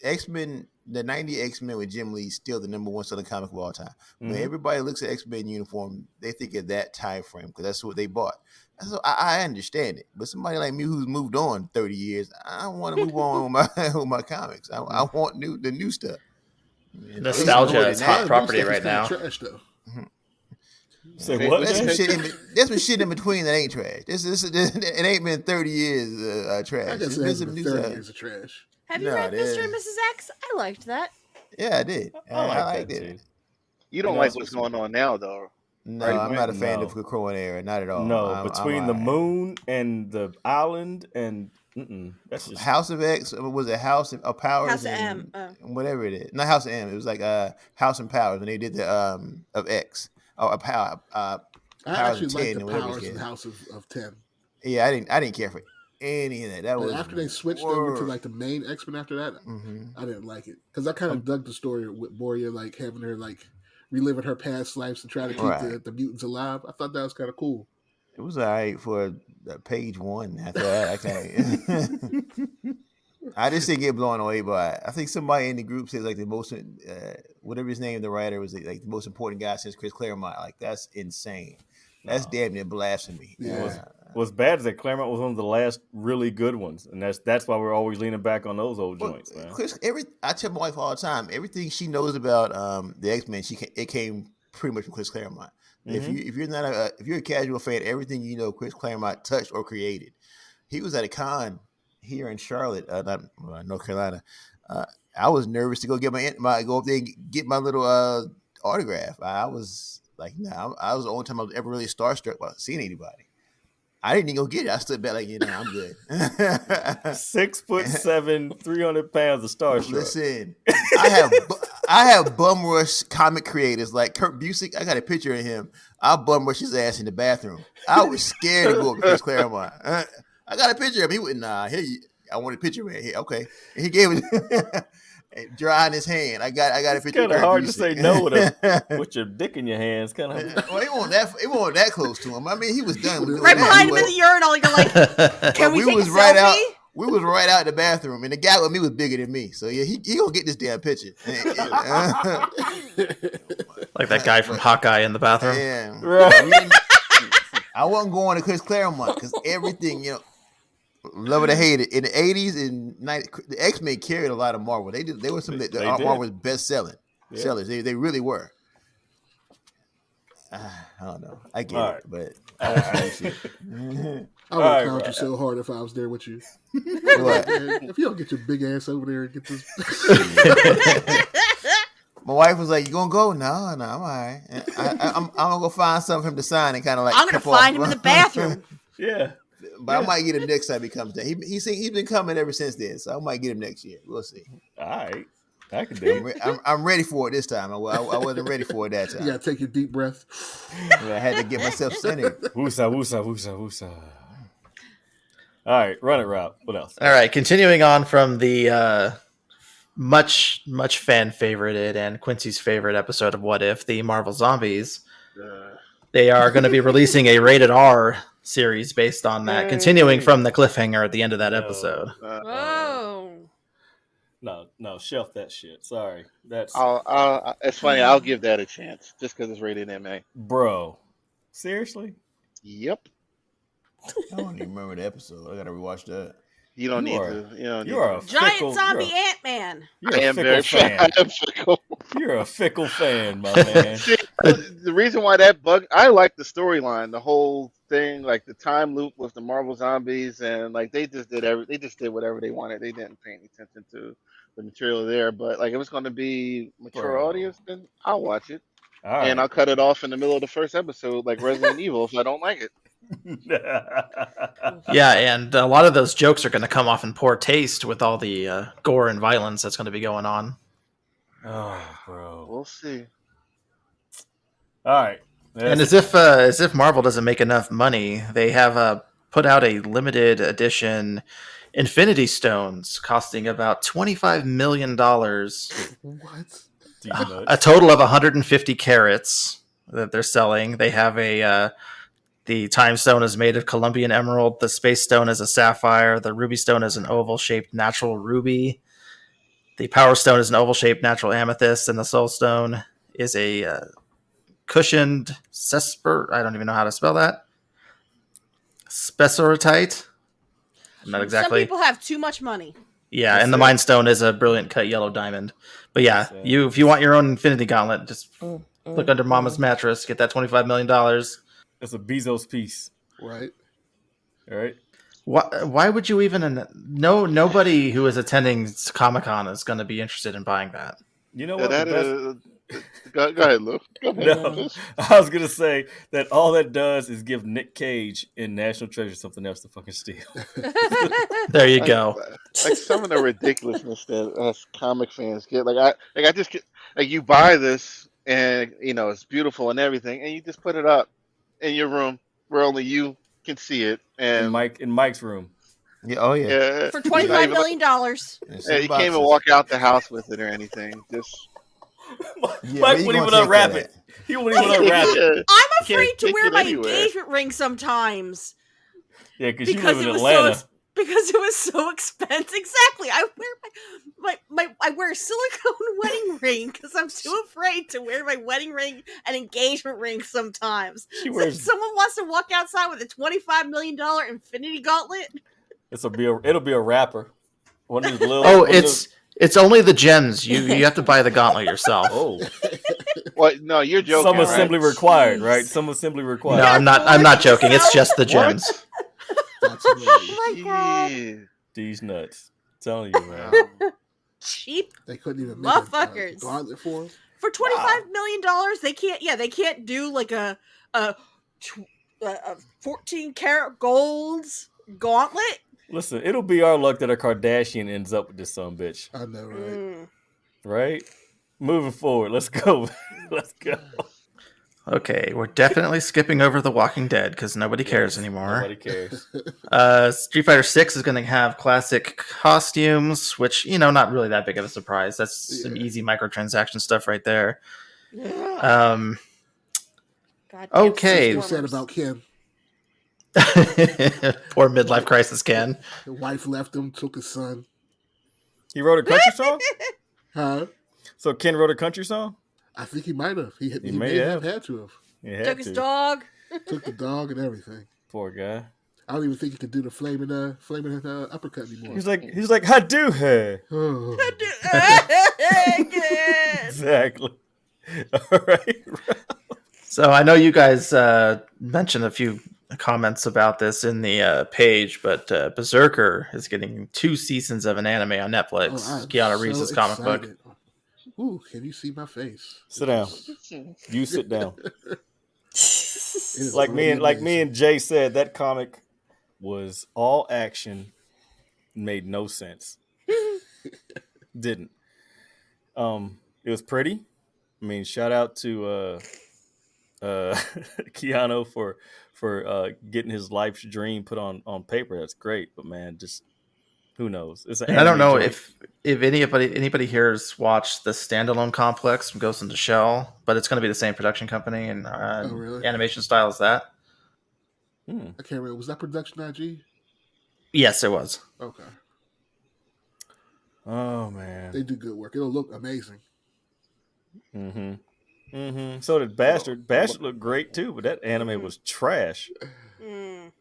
X-Men, the 90 X-Men with Jim Lee is still the number one selling comic of all time. When everybody looks at X-Men uniform, they think of that time frame because that's what they bought. So I understand it. But somebody like me who's moved on 30 years, I want to move on with my comics. I want the new stuff. Nostalgia is hot property right now. Trash, though. Say what? There's some shit in between that ain't trash. It ain't been 30 years trash. I guess it's been 30 years of trash. Have you read Mr. and Mrs. X? I liked that. Yeah, I did. I liked it. You don't like what's going on now, though. No, I'm not a fan of the Crowan era. Not at all. No, between the moon and the island and that's just House of X. Was it House of Powers? House of M. Whatever it is. Not House of M. It was like House and Powers, and they did the of X. Oh, Powers I actually of 10 liked the or whatever Powers it in is. House of 10. Yeah, I didn't care for any of that. That was after they switched over to like the main X-Men after that, I didn't like it because I kind of dug the story with Moria, like having her like reliving her past lives and trying to keep the mutants alive. I thought that was kind of cool. It was all right for page one. After that, I just didn't get blown away by it. I think somebody in the group says like the most, whatever his name, the writer was like the most important guy since Chris Claremont. Like that's insane. That's damn near blasphemy. Yeah. What's bad is that Claremont was one of the last really good ones, and that's why we're always leaning back on those old joints, man. Chris, I tell my wife all the time, everything she knows about the X-Men, it came pretty much from Chris Claremont. Mm-hmm. If you're a casual fan, everything you know Chris Claremont touched or created. He was at a con here in Charlotte, North Carolina. I was nervous to go go up there and get my little autograph. I was like, I was the only time I was ever really starstruck about seeing anybody. I didn't even go get it. I stood back like, I'm good. 6'7", 300 pounds of starstruck. Listen, I have bum rush comic creators like Kurt Busiek. I got a picture of him. I'll bum rush his ass in the bathroom. I was scared to go up to Chris Claremont. I got a picture of him. He wouldn't. Here, I want a picture of it. Here, okay. And he gave it dry in his hand. I got a picture. It's kind of hard to say no with your dick in your hands. Kind of. Well, it wasn't that close to him. I mean, he was done. Right behind him in the urinal. You're like, can we take a selfie? We was right out the bathroom, and the guy with me was bigger than me. So yeah, he gonna get this damn picture. Like that guy from Hawkeye in the bathroom. Yeah, right. I wasn't going to Chris Claremont because everything, love it or hate it. In the 80s and 90s, the X-Men carried a lot of Marvel. They were some of Marvel's best sellers. They really were. I don't know. I get it, but I see it. I would clown you so hard if I was there with you. Like, man, if you don't get your big ass over there and get this. My wife was like, "You gonna go?" No, I'm all right. I'm gonna go find something for him to sign and kind of like. I'm gonna find him in the bathroom. Yeah, but I might get him next time he comes down. He's been coming ever since then, so I might get him next year. We'll see. All right, I can do it. I'm ready for it this time. I wasn't ready for it that time. You gotta take your deep breath. I had to get myself centered. Woosah, woosah, woosah, woosah. All right, run it, Rob. What else? All right, continuing on from the much fan favorited and Quincy's favorite episode of What If, the Marvel Zombies. They are going to be releasing a rated R series based on that, continuing from the cliffhanger at the end of that episode. No, shelf that shit. Sorry, that's. It's funny. I'll give that a chance just because it's rated MA. Bro, seriously? Yep. I don't even remember the episode. I gotta rewatch that. You don't need to. You are a giant zombie Ant-Man. I am very fan. I am fickle. You're a fickle fan, my man. See, the reason why that I like the storyline, the whole thing, like the time loop with the Marvel Zombies, and like they just did whatever they wanted. They didn't pay any attention to the material there. But like, if it's going to be mature audience, then I'll watch it, and I'll cut it off in the middle of the first episode, like Resident Evil, if I don't like it. Yeah, and a lot of those jokes are going to come off in poor taste with all the gore and violence that's going to be going on. Oh, bro, we'll see. All right, and as if Marvel doesn't make enough money, they have put out a limited edition Infinity Stones costing about $25 million. What? A total of 150 carats that they're selling. They have the Time Stone is made of Colombian emerald. The Space Stone is a sapphire. The Ruby Stone is an oval-shaped natural ruby. The Power Stone is an oval-shaped natural amethyst. And the Soul Stone is a cushioned sesper. I don't even know how to spell that. Spessartite. Not exactly. Some people have too much money. Yeah, and the Mind Stone is a brilliant cut yellow diamond. But yeah, if you want your own Infinity Gauntlet, just look under Mama's mattress, get that $25 million. That's a Bezos piece. Right. All right. Why would you even... Nobody who is attending Comic-Con is going to be interested in buying that. You know what? Go ahead, Lou. Go ahead. No, I was going to say that all that does is give Nick Cage in National Treasure something else to fucking steal. There you go. Like some of the ridiculousness that us comic fans get. I just get... Like, you buy this, and, it's beautiful and everything, and you just put it up in your room where only you can see it. And in Mike's room. Yeah, yeah. For $25 million. Yeah, you can't even walk out the house with it or anything. Just Mike wouldn't even unwrap it. He wouldn't even unwrap it. I'm afraid to wear my engagement ring sometimes. Yeah, because you live in Atlanta. Because it was so expensive. Exactly. I wear I wear a silicone wedding ring because I'm too afraid to wear my wedding ring and engagement ring sometimes. She So if wears. someone wants to walk outside with a $25 million infinity gauntlet, It'll be a wrapper. One of these little. Oh, one of those- it's only the gems. You have to buy the gauntlet yourself. oh. What? No, you're joking. Some assembly right? required, right? Jeez. Some assembly No, required. I'm not joking. It's just the What? gems. That's hilarious. oh my god, Jeez. These nuts. I'm telling you, man. cheap They couldn't even make Motherfuckers. a gauntlet for him. for $25 million. They can't. Yeah, they can't do like a 14 karat gold gauntlet. Listen, it'll be our luck that a Kardashian ends up with this son bitch, I know, right? Mm. right? Moving forward, let's go. Let's go. Okay, we're definitely skipping over The Walking Dead because nobody cares anymore. Nobody cares. Street Fighter 6 is going to have classic costumes, which, not really that big of a surprise. That's some easy microtransaction stuff right there. Goddamn Okay. What's Transformers. said about Ken? Poor midlife crisis Ken. The wife left him, took his son. He wrote a country song? Huh? So Ken wrote a country song? I think he might have. He may may have have. had to have. He had Took his to. dog. Took the dog and everything. Poor guy. I don't even think he could do the flaming uppercut anymore. He's like, I do her. Oh. Exactly. All right. So I know you guys mentioned a few comments about this in the page, but Berserker is getting 2 seasons of an anime on Netflix. I'm Keanu Reeves' so comic book. excited. Ooh, can you see my face? Sit down. You sit down. It is Like me really and Jay said, that comic was all action, made no sense. Didn't. It was pretty. I mean, shout out to Keanu for getting his life's dream put on paper. That's great, but man, just who knows? It's an I don't know anime joint. if anybody here has watched the standalone complex from Ghost in the Shell, but it's going to be the same production company and really? animation style as that. I can't remember. Was that Production IG? Yes, it was. Okay. Oh man. They do good work. It'll look amazing. So did Bastard. Bastard looked great too, but that anime was trash. Mm.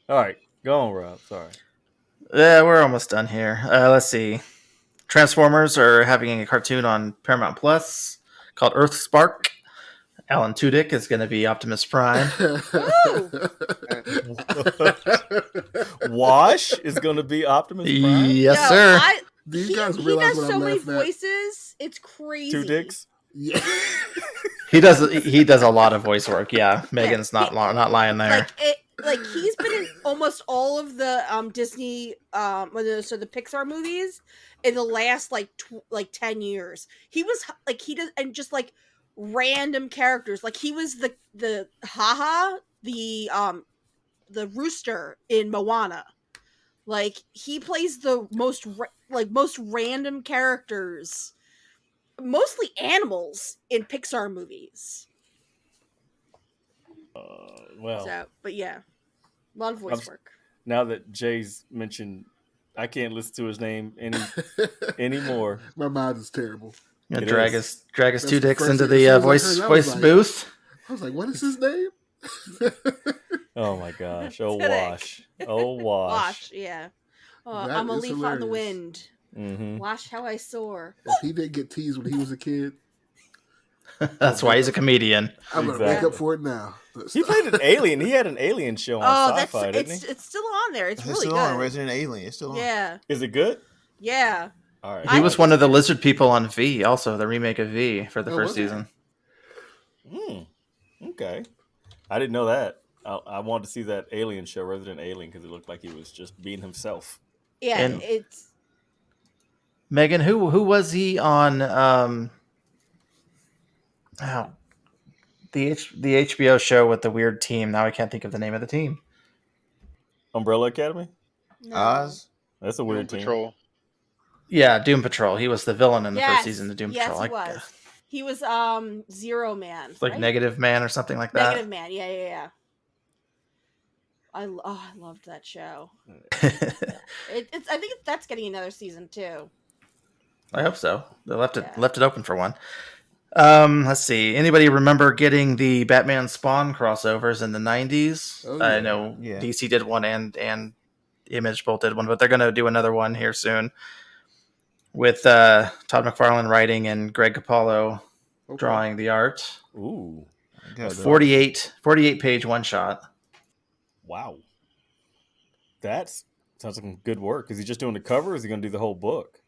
All right, go on, Rob. Sorry. Yeah, we're almost done here. Let's see. Transformers are having a cartoon on Paramount Plus called Earth Spark. Alan Tudyk is going to be Optimus Prime. Wash is going to be Optimus Prime. Yes, No, sir. Do you guys he realize does what so I'm many laughing at? voices. It's crazy. 2 dicks. Yeah. He does a lot of voice work. Yeah, Megan's not lying there. Like he's been in almost all of the Disney the Pixar movies in the last like 10 years. He was like he does and just like random characters. Like he was the haha the rooster in Moana. Like he plays the most random characters, mostly animals in Pixar movies. Well, So, but yeah, a lot of voice work. now that Jay's mentioned, I can't listen to his name anymore. My mind is terrible. Yeah, It drag is. his That's two the dicks first into thing- the as soon as I heard voice that, I was voice like- booth. I was like, what is his name? Oh my gosh! Oh Today. wash! Oh wash! Wash, yeah. That I'm a is leaf on the hilarious. wind. Mm-hmm. Watch how I soar. If he didn't get teased when he was a kid, That's why he's a comedian. I'm going to make Exactly. up for it now. He played an alien. He had an alien show on Oh, Sci-Fi, didn't he? it's still on there. It's It's really still on good. Resident Alien. It's still on. Yeah, Is it good? yeah. All right. He was one of the lizard people on V, also the remake of V for the Oh, first was he? season. Okay. I didn't know that. I wanted to see that alien show, Resident Alien, because it looked like he was just being himself. Yeah, And- it's Megan, who was he on? The HBO show with the weird team. Now I can't think of the name of the team. Umbrella Academy? no. Oz. That's a Doom weird team. Patrol. Yeah, Doom Patrol. He was the villain in the Yes, first season of Doom yes, Patrol. he was. He was Zero Man. It's like right? Negative Man or something like that. Negative Man. Yeah. I loved that show. It's I think that's getting another season too. I hope so. They left Yeah. it open for one. Let's see. Anybody remember getting the Batman Spawn crossovers in the 90s? Oh, I yeah. know Yeah. DC did one and Image both did one, but they're going to do another one here soon with Todd McFarlane writing and Greg Capullo Okay. drawing the art. Ooh, Okay, 48 page one shot. wow. That sounds like good work. Is he just doing the cover, or is he going to do the whole book?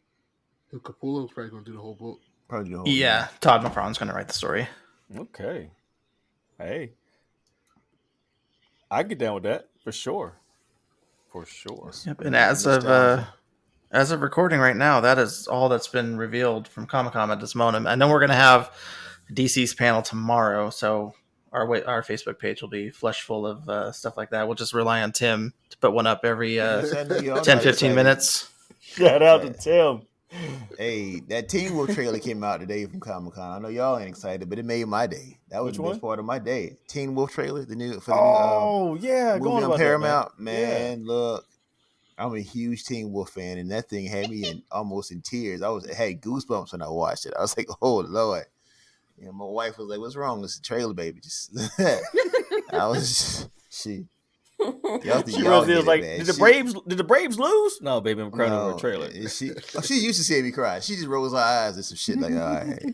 Capullo's probably going to do the whole book. probably the whole Yeah, Todd McFarlane's going to write the story. Okay. Hey, I get down with that for sure. For sure. Yep. And as of recording right now, that is all that's been revealed from Comic-Con at this moment. I know we're going to have DC's panel tomorrow, so our Facebook page will be flush full of stuff like that. We'll just rely on Tim to put one up every 10-15 minutes. Shout out to Tim. Hey, that Teen Wolf trailer came out today from Comic-Con. I know y'all ain't excited, but it made my day. That was Which the one? best part of my day. Teen Wolf trailer, the new Yeah, movie on about Paramount. That, man. Look, I'm a huge Teen Wolf fan, and that thing had me almost in tears. I had goosebumps when I watched it. I was like, "Oh Lord!" My wife was like, "What's wrong? It's a trailer, baby." Just I was she. She was like, "Did the Braves lose?" No, baby, I'm crying over a trailer. She used to see me cry. She just rolls her eyes and some shit like, all right.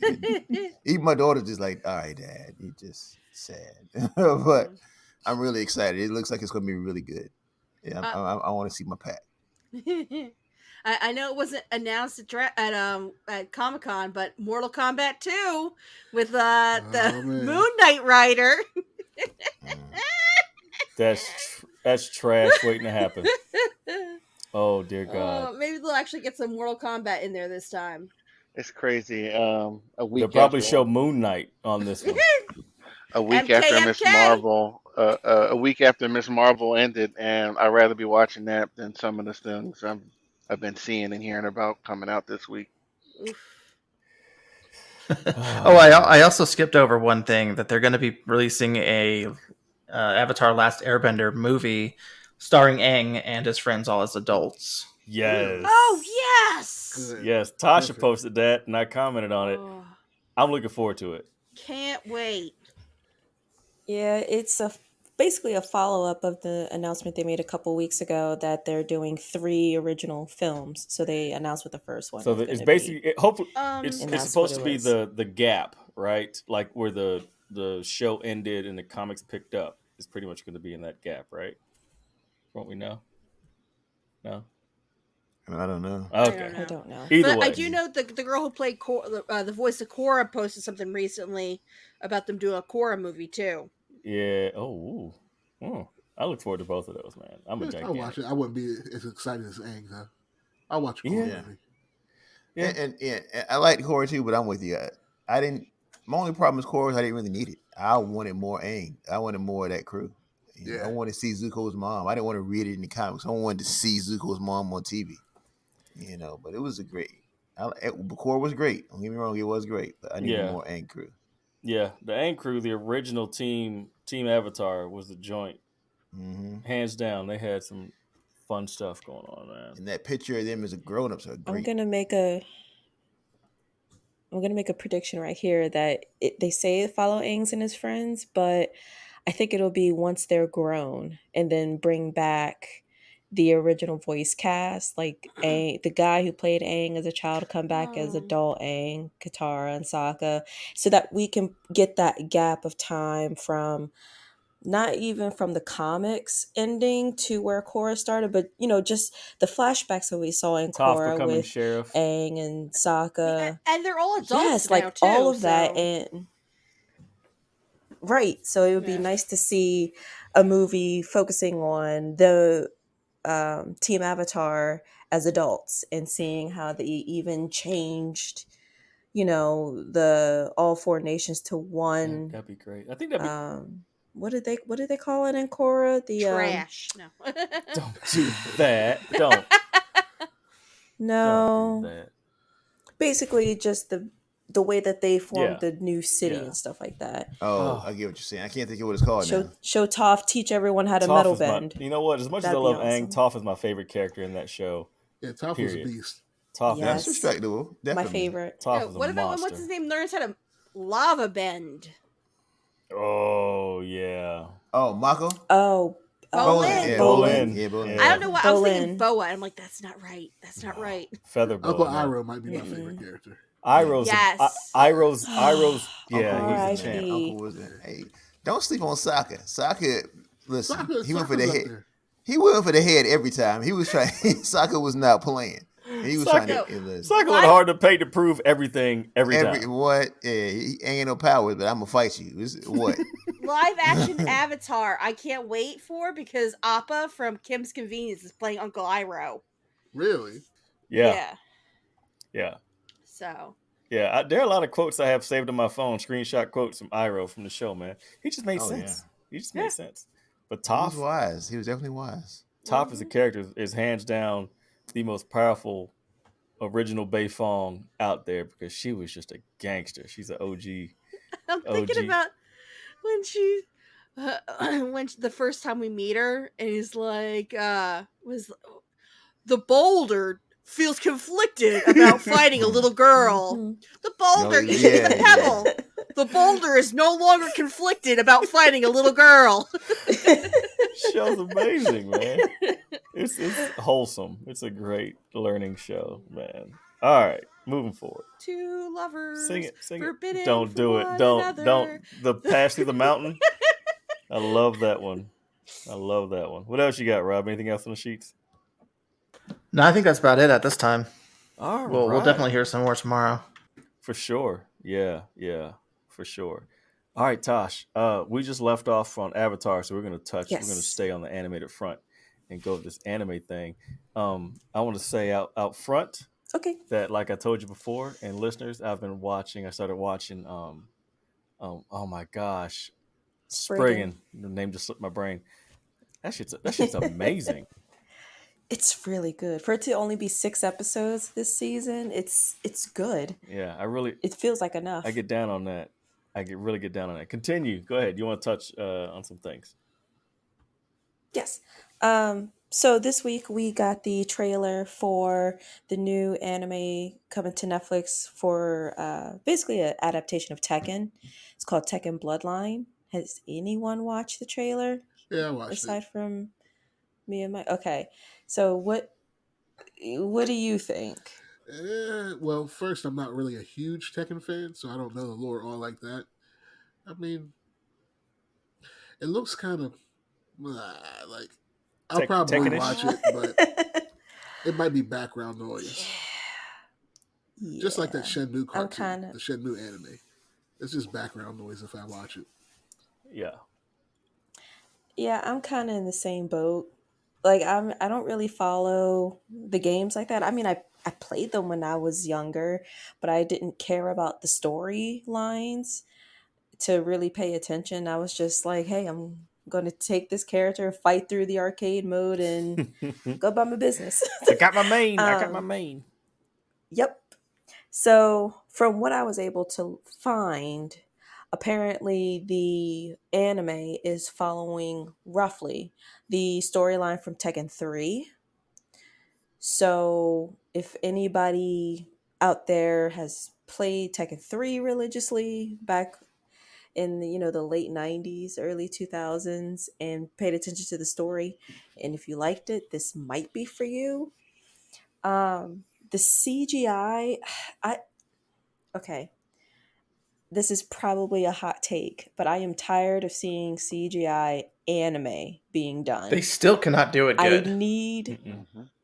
Even my daughter just like, all right, Dad, you just sad. But I'm really excited. It looks like it's going to be really good. Yeah, I want to see my pack. I know it wasn't announced at Comic-Con, but Mortal Kombat 2 with the Moon Knight Rider. That's trash waiting to happen. Oh dear God! Maybe they'll actually get some Mortal Kombat in there this time. It's crazy. A week. They'll probably show Moon Knight on this one. A week after Miss Marvel. A week after Miss Marvel ended, and I'd rather be watching that than some of the things I've been seeing and hearing about coming out this week. I also skipped over one thing, that they're going to be releasing a Avatar Last Airbender movie starring Aang and his friends all as adults. Yes. Oh, yes! Good. Yes, Tasha posted that, and I commented on it. I'm looking forward to it. Can't wait. Yeah, it's basically a follow-up of the announcement they made a couple weeks ago that they're doing 3 original films. So they announced what the first one. So it's basically hopefully it's supposed to be the gap, right? Like where the show ended and the comics picked up. Is pretty much going to be in that gap, right? From what we know. No, I don't know. Okay, I don't know. Either way, I do know the girl who played the voice of Korra posted something recently about them doing a Korra movie too. Yeah. Oh. I look forward to both of those, man. I'm a gigantic. I'll watch it. I wouldn't be as excited as Aang, though. I'll watch a Korra movie. Yeah, and I like Korra too, but I'm with you. I didn't. My only problem is Korra is I didn't really need it. I wanted more Aang. I wanted more of that crew. I wanted to see Zuko's mom. I didn't want to read it in the comics. I wanted to see Zuko's mom on TV. But it was Korra was great. Don't get me wrong, it was great. But I needed more Aang crew. Yeah, the Aang crew, the original Team Avatar, was the joint. Mm-hmm. Hands down, they had some fun stuff going on, man. And that picture of them as a grown-ups are great. I'm gonna make a prediction right here that they say follow Aang's and his friends, but I think it'll be once they're grown, and then bring back the original voice cast, like Aang, the guy who played Aang as a child, come back as adult Aang, Katara, and Sokka, so that we can get that gap of time from not even from the comics ending to where Korra started, but just the flashbacks that we saw in Korra with sheriff. Aang and Sokka, and they're all adults. Yes, now like too, all of that, and right. So it would be nice to see a movie focusing on the Team Avatar as adults and seeing how they even changed, the all 4 nations to one. That'd be great. I think that'd be. What did they call it in Korra? The trash. No. Don't do that. Don't. No. Don't do that. Basically, just the way that they formed the new city and stuff like that. Oh, I get what you're saying. I can't think of what it's called now. Show Toph teach everyone how to metal bend. You know what? As much as I love Aang, Toph is my favorite character in that show. Yeah, Toph was a beast. Toph, That's Yes. respectable. My Definitely. favorite. Toph is a What about when monster. what's his name learns how to lava bend? Oh yeah. Oh, Mako? Oh, Bolin. Yeah, Bolin. Yeah, Bolin. I don't know what I was thinking. Bolin. Boa. I'm like, that's not right. That's not right. Feather Uncle boa. No. Iroh might be my favorite character. Iroh's Yes. Iroh's yeah, Uncle he's a was in champ. there. Uncle was in. Hey, don't sleep on Sokka. Sokka, listen, he went for the Sokka's up head. there. He went for the head every time. He was trying. Sokka was not playing. He was trying to. Sokka went hard to pay to prove everything every time. What? Yeah, he ain't no power, but I'm gonna fight you. What? Live action Avatar. I can't wait for because Appa from Kim's Convenience is playing Uncle Iroh. Really? Yeah. So. Yeah, there are a lot of quotes I have saved on my phone, screenshot quotes from Iroh from the show, man. He just made sense. Yeah. He just made sense. But He was Toph, wise. He was definitely wise. Toph as a character is hands down the most powerful original Bei Fong out there because she was just a gangster. She's an OG. I'm thinking about when she, the first time we meet her, and he's like, was the boulder feels conflicted about fighting a little girl. The boulder, you should be the pebble. The boulder is no longer conflicted about fighting a little girl. Show's amazing, man. It's wholesome. It's a great learning show, man. All right, moving forward. Two lovers. Sing it. Forbidden Don't do it. Don't. The Pass Through the Mountain. I love that one. What else you got, Rob? Anything else on the sheets? No, I think that's about it at this time. All We'll definitely hear some more tomorrow. For sure. Yeah, for sure. All right, Tosh. We just left off on Avatar, so we're gonna we're gonna stay on the animated front and go with this anime thing. I want to say out front, that like I told you before, and listeners, I started watching oh my gosh, Spriggan. The name just slipped my brain. That shit's amazing. It's really good. For it to only be 6 episodes this season, it's good. Yeah, it feels like enough. I get down on that. Really get down on that. Continue. Go ahead. You want to touch on some things? Yes. So this week we got the trailer for the new anime coming to Netflix for basically an adaptation of Tekken. It's called Tekken Bloodline. Has anyone watched the trailer? Yeah, I watched it. Aside from me and my... Okay. So what do you think? Well, first, I'm not really a huge Tekken fan, so I don't know the lore all like that. I mean, it looks kind of like I'll probably watch it, but it might be background noise. Yeah. Just like that Shenmue cartoon, the Shenmue anime. It's just background noise if I watch it. Yeah. Yeah, I'm kind of in the same boat. Like I don't really follow the games like that. I mean, I played them when I was younger, but I didn't care about the storylines to really pay attention. I was just like, hey, I'm going to take this character, fight through the arcade mode, and go about my business. I got my main. Yep. So from what I was able to find, apparently the anime is following roughly the storyline from Tekken 3. So if anybody out there has played Tekken 3 religiously back in the late 90s, early 2000s, and paid attention to the story, and if you liked it, this might be for you. The CGI, okay, this is probably a hot take, but I am tired of seeing CGI anime being done. They still cannot do it good. I need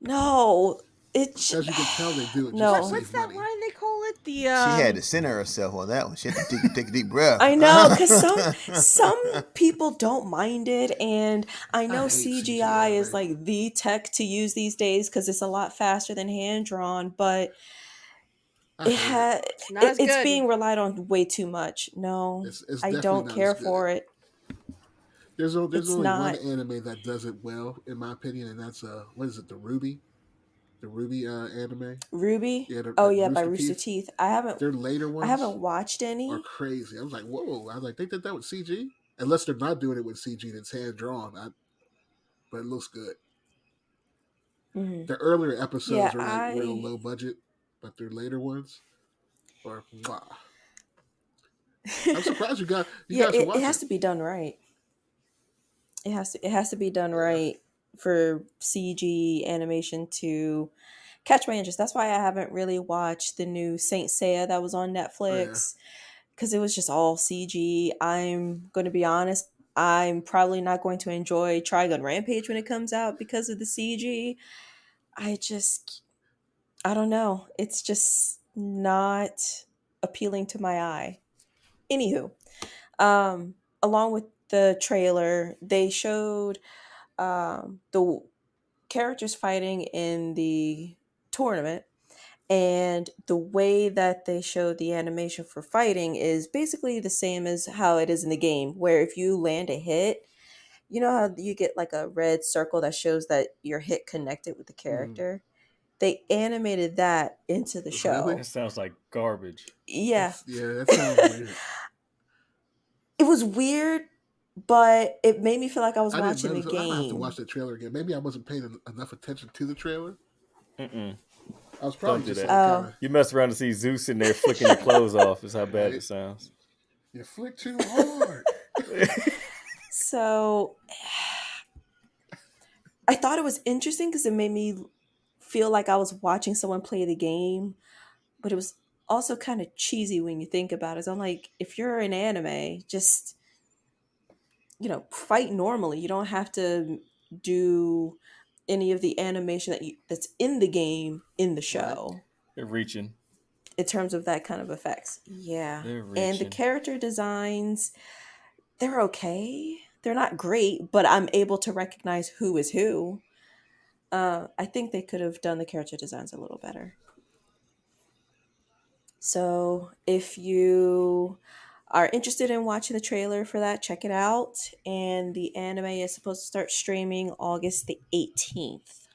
no. It's as you can tell, they do it. No, just to what's save that money. line they call it? She had to center herself on that one. She had to take a deep breath. I know, because some people don't mind it, and I know CGI is like the tech to use these days because it's a lot faster than hand drawn, but it's being relied on way too much. No, it's I don't care for it. There's only one anime that does it well, in my opinion, and that's what is it? The Ruby anime. Ruby? Yeah, by Rooster Teeth. I haven't. Their later ones. I haven't watched any. Are crazy. I was like, whoa! I was like, they did that with CG. Unless they're not doing it with CG and it's hand drawn, but it looks good. Mhm. The earlier episodes Yeah, are like real low budget, but their later ones are. Mwah. I'm surprised you guys Yeah, should it watch has it. to be done right. It has to be done Yeah. right for CG animation to catch my interest. That's why I haven't really watched the new Saint Seiya that was on Netflix, because it was just all CG. I'm going to be honest, I'm probably not going to enjoy Trigun Rampage when it comes out because of the CG. I don't know. It's just not appealing to my eye. Anywho, along with the trailer, they showed the characters fighting in the tournament, and the way that they showed the animation for fighting is basically the same as how it is in the game, where if you land a hit, you know how you get like a red circle that shows that your hit connected with the character. They animated that into the show. That sounds like garbage. Yeah. That sounds weird. It was weird, but it made me feel like I was I didn't watching the notice. I might have to watch game. the trailer again. Maybe I wasn't paying enough attention to the trailer. Mm-mm. I was probably Don't do just that. like kind of. You mess around to see Zeus in there flicking your clothes off. Is how bad Right? it sounds. You flick too hard. So I thought it was interesting because it made me feel like I was watching someone play the game, but it was also kind of cheesy when you think about it. So I'm like, if you're an anime, just fight normally. You don't have to do any of the animation that's in the game in the show. They're reaching. In terms of that kind of effects. Yeah. They're And the reaching. character designs, they're okay. They're not great, but I'm able to recognize who is who. I think they could have done the character designs a little better. So if you are interested in watching the trailer for that, check it out. And the anime is supposed to start streaming August the 18th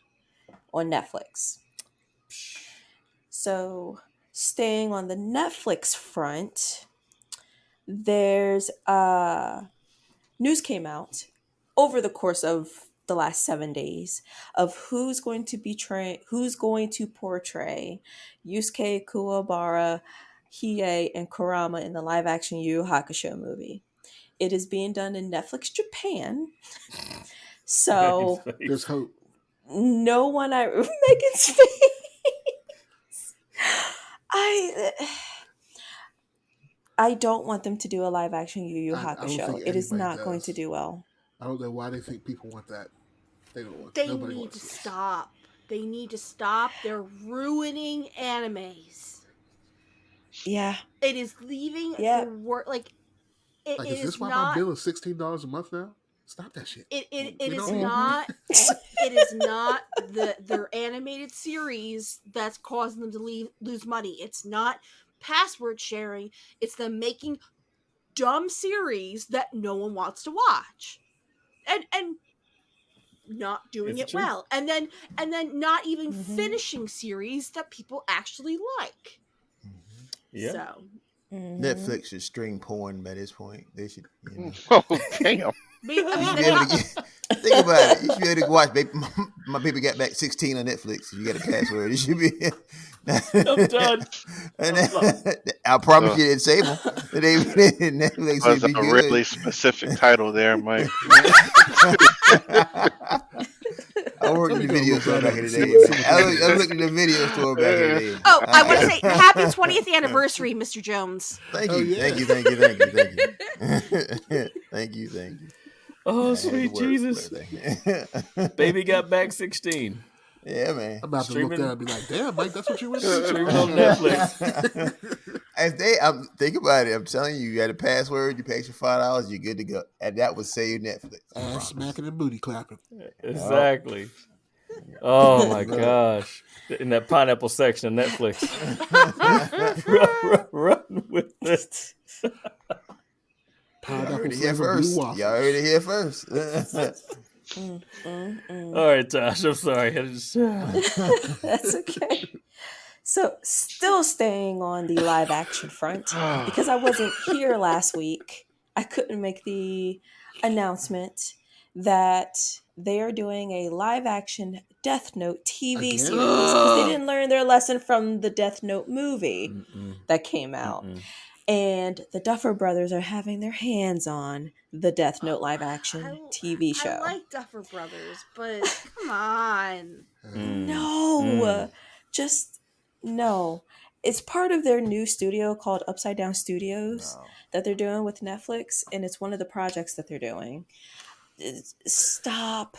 on Netflix. So staying on the Netflix front, there's news came out over the course of the last 7 days of who's going to portray Yusuke Kuwabara, Hiei, and Kurama in the live action Yu Yu Hakusho movie. It is being done in Netflix Japan. So there's hope. No one Megan's face. I don't want them to do a live action Yu Yu Hakusho. It is not going to do well. I don't know why they think people want that. They don't want. They need to stop. They need to stop. They're ruining animes. Yeah. It is leaving the work. Like, it is this why not, my bill is $16 a month now? Stop that shit. It is not. It is not their animated series that's causing them to lose money. It's not password sharing. It's them making dumb series that no one wants to watch, and not doing it well, and then not even finishing series that people actually like. Yeah. So Netflix should stream porn by this point. They should. Oh damn! Think about it. You should be able to watch. My baby got back 16 on Netflix. You got a password. It should be. I'm done. I promise you, it's able. Netflix That's should be a good. really specific title there, Mike. I worked in the video store back in the day. I looked at the video store back in the day. Oh, I want to say happy 20th anniversary, Mr. Jones. Thank you, thank you. Oh, sweet Jesus. Baby got back 16. Yeah, man. I'm about to look there and be like, damn, Mike, that's what you went to? Streaming on Netflix. Think about it. I'm telling you, you had a password, you pay your $5, you're good to go. And that would save Netflix. Ass smacking and booty clapping. Exactly. Oh my gosh. In that pineapple section of Netflix. run with this. Y'all heard it here first. All right, Tosh, I'm sorry. That's okay. So, still staying on the live action front, because I wasn't here last week, I couldn't make the announcement that they are doing a live action Death Note TV Again? series because they didn't learn their lesson from the Death Note movie that came out. And the Duffer Brothers are having their hands on the Death Note live action TV show. I like Duffer Brothers, but come on. No, just no. It's part of their new studio called Upside Down Studios that they're doing with Netflix, and it's one of the projects that they're doing. Stop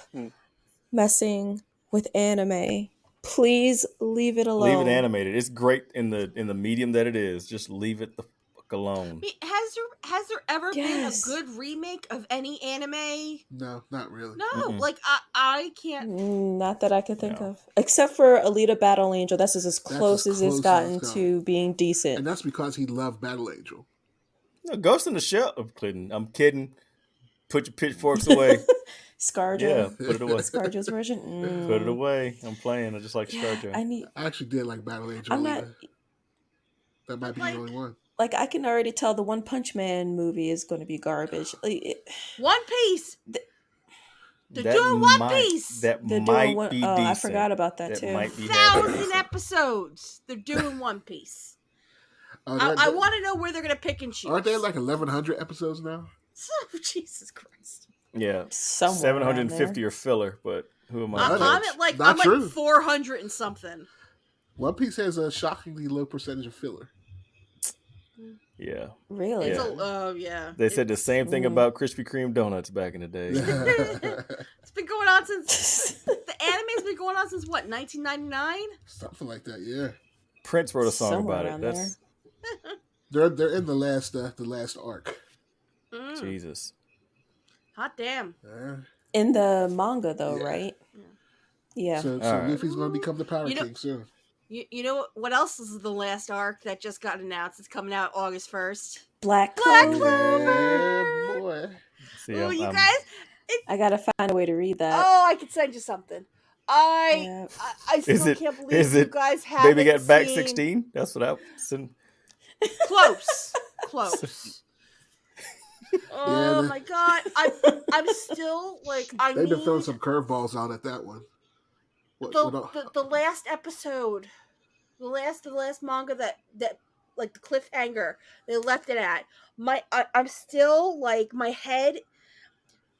messing with anime. Please leave it alone. Leave it animated. It's great in the medium that it is. Just leave it the fuck alone. I mean, has there ever been a good remake of any anime? No, not really. No, like I can't. Not that I can think of, except for Alita Battle Angel. That's as close as it's gotten to being decent, and that's because he loved Battle Angel. No, Ghost in the Shell. I'm kidding. Put your pitchforks away. ScarJo. Yeah, put it away. ScarJo's version. Put it away. I'm playing. I just like ScarJo. I actually did like Battle Angel. That might be the only one. Like, I can already tell the One Punch Man movie is going to be garbage. One Piece. They're doing One Piece. That might be decent. I forgot about that too. Might be 1,000 episodes. They're doing One Piece. I want to know where they're going to pick and choose. Aren't there like 1,100 episodes now? Oh, Jesus Christ. Yeah, 750 are filler, but who am I? I'm like 400 and something. One Piece has a shockingly low percentage of filler. Yeah. Really? Yeah. They said the same thing about Krispy Kreme donuts back in the day. It's been going on since the anime's been going on since what, 1999? Something like that, yeah. Prince wrote a song about it. That's they're in the last arc. Jesus. Hot damn. In the manga though, right? Yeah. So Luffy's going to become the Power King soon. You know what else is the last arc that just got announced? It's coming out August 1st. Black Clover. Yeah, boy. Oh, you guys. I got to find a way to read that. Oh, I can send you something. I still can't believe you guys haven't Baby Got Back 16? That's what I was. Close. Oh my god. I'm still like They've been throwing some curveballs out at that one. The last episode, the last manga that like the cliffhanger they left it at. I'm still like my head.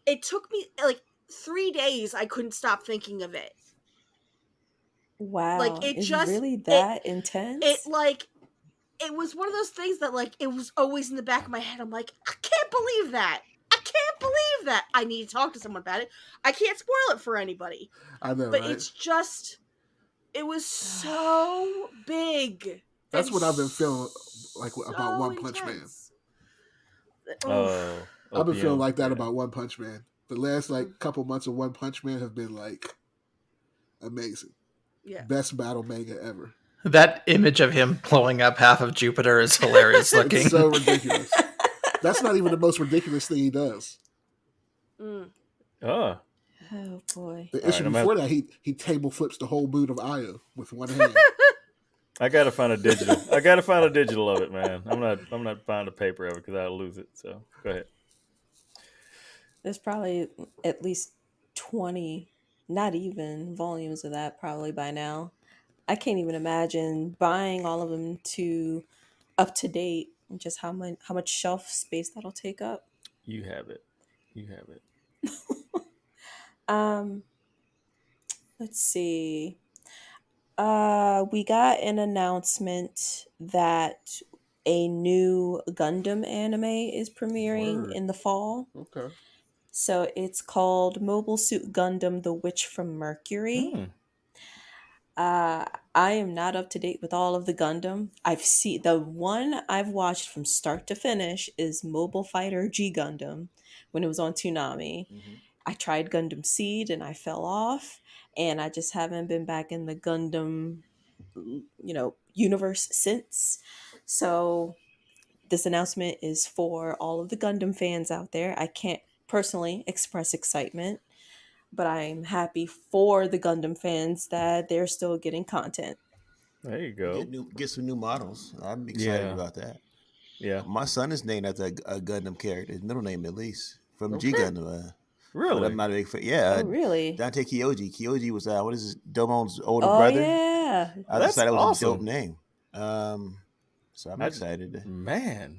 It took me like 3 days. I couldn't stop thinking of it. Wow, like it is just really that intense. It was one of those things that like it was always in the back of my head. I'm like, I can't believe that. I need to talk to someone about it. I can't spoil it for anybody. I know, but right? It's just, it was so big. That's what I've been feeling like about One Punch Man. I've been feeling like that about One Punch Man. The last couple months of One Punch Man have been like amazing. Yeah, best battle manga ever. That image of him blowing up half of Jupiter is hilarious looking. It's so ridiculous. That's not even the most ridiculous thing he does. Oh boy! The issue before that, he table flips the whole boot of Io with one hand. I gotta find a digital of it, man. I'm not finding a paper of it because I'll lose it. So go ahead. There's probably at least 20, not even volumes of that probably by now. I can't even imagine buying all of them to up to date and just how much shelf space that'll take up. You have it. Let's see. We got an announcement that a new Gundam anime is premiering in the fall. Okay. So it's called Mobile Suit Gundam: The Witch from Mercury. I am not up to date with all of the Gundam. The one I've watched from start to finish is Mobile Fighter G Gundam when it was on Toonami. Mm-hmm. I tried Gundam Seed and I fell off, and I just haven't been back in the Gundam, universe since. So this announcement is for all of the Gundam fans out there. I can't personally express excitement, but I'm happy for the Gundam fans that they're still getting content. There you go. Get some new models. I'm excited about that. Yeah. My son is named after a Gundam character. His middle name, at least, from G Gundam. But Really? I'm not a big fan. Yeah, Oh, really? Dante Kyoji. Kyoji was what is his Domon's older Oh, brother. yeah. I just That's thought that was a dope awesome. name. So I'm excited. Man,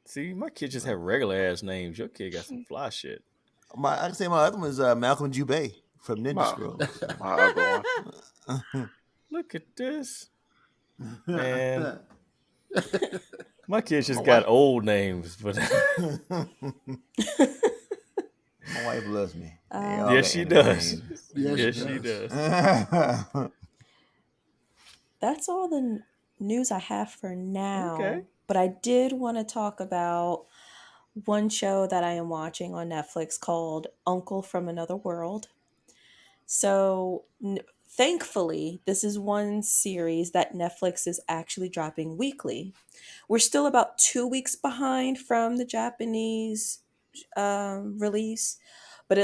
see, my kids just have regular ass names. Your kid got some fly shit. I can say my other one is Malcolm Jubei from Ninja My, Scroll. my other one. Look at this, man. My kids just My got wife- old names, but My wife loves me. yes, she does. Yes, she does. That's all the news I have for now. Okay. But I did want to talk about one show that I am watching on Netflix called Uncle from Another World. So, thankfully, this is one series that Netflix is actually dropping weekly. We're still about 2 weeks behind from the Japanese release, but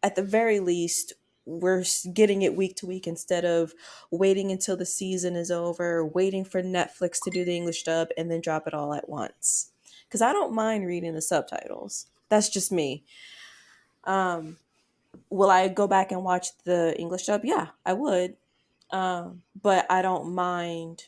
at the very least, we're getting it week to week instead of waiting until the season is over, waiting for Netflix to do the English dub and then drop it all at once. Because I don't mind reading the subtitles. That's just me. Will I go back and watch the English dub? Yeah, I would. But I don't mind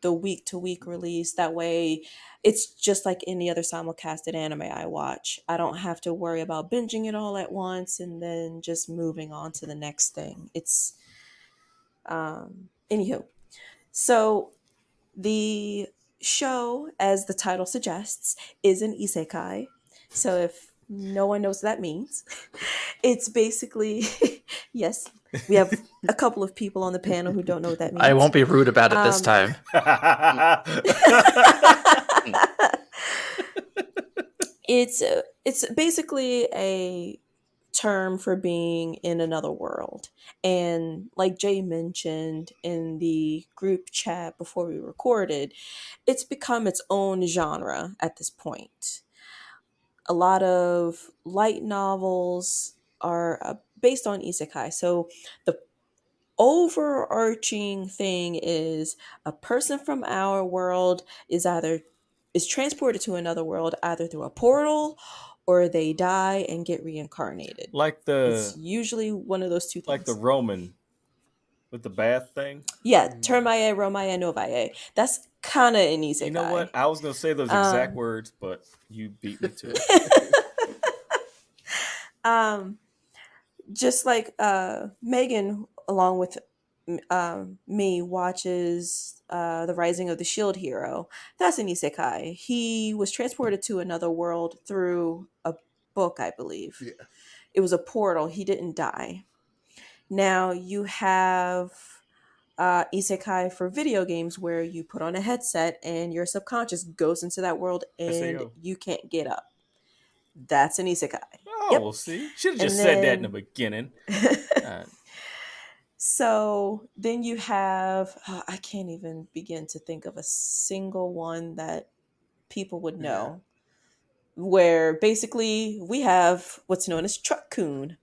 the week to week release. That way, it's just like any other simulcasted anime I watch. I don't have to worry about binging it all at once and then just moving on to the next thing. It's anywho. So the show, as the title suggests, is an isekai. So if no one knows what that means, it's basically yes. We have a couple of people on the panel who don't know what that means. I won't be rude about it this time. It's basically a term for being in another world. And like Jay mentioned in the group chat before we recorded, it's become its own genre at this point. A lot of light novels are based on isekai. So the overarching thing is a person from our world is transported to another world either through a portal or they die and get reincarnated. like It's the usually one of those two things. like the Roman with the bath thing. Yeah, termae, romae, novae. That's kind of an isekai. You know what? I was gonna say those exact words, but you beat me to it. Just like Megan, along with me, watches The Rising of the Shield Hero. That's an isekai. He was transported to another world through a book, I believe. Yeah. It was a portal. He didn't die. Now you have isekai for video games where you put on a headset and your subconscious goes into that world and SAO. you can't get up. That's an isekai. Oh, Yep. well, see, should have And just said that in then- the beginning. So then you have, I can't even begin to think of a single one that people would know, where basically we have what's known as Truck-kun.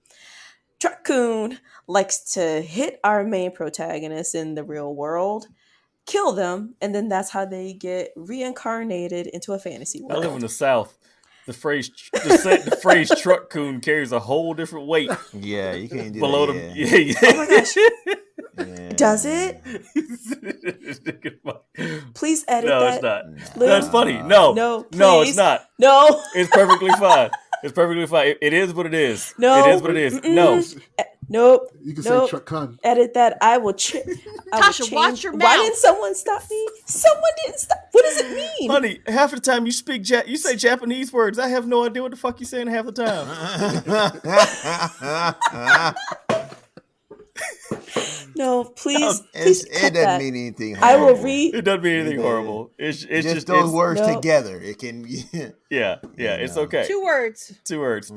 Truck-kun likes to hit our main protagonists in the real world, kill them, and then that's how they get reincarnated into a fantasy I live in world. the South. The phrase truck coon carries a whole different weight Yeah, you can't do below that. them. Yeah. Oh my gosh. Yeah. Does it? Please edit No, that. it's not. Lou. That's funny. No, No, no, it's please. not. No. It's perfectly fine. It's perfectly fine. It is what it is. No. It is what it is. No. Nope. You can Nope. say truck con. Edit that. I will Tasha, watch your Why mouth. didn't someone stop me? Someone didn't stop. What does it mean? Honey, half the time you speak you say Japanese words. I have no idea what the fuck you're saying half the time. No, please. It cut doesn't that. mean anything. I will horrible. read. It doesn't mean anything Yeah. horrible. It's Just those words Nope. together. It can. Yeah, it's okay. 2 words. 2 words.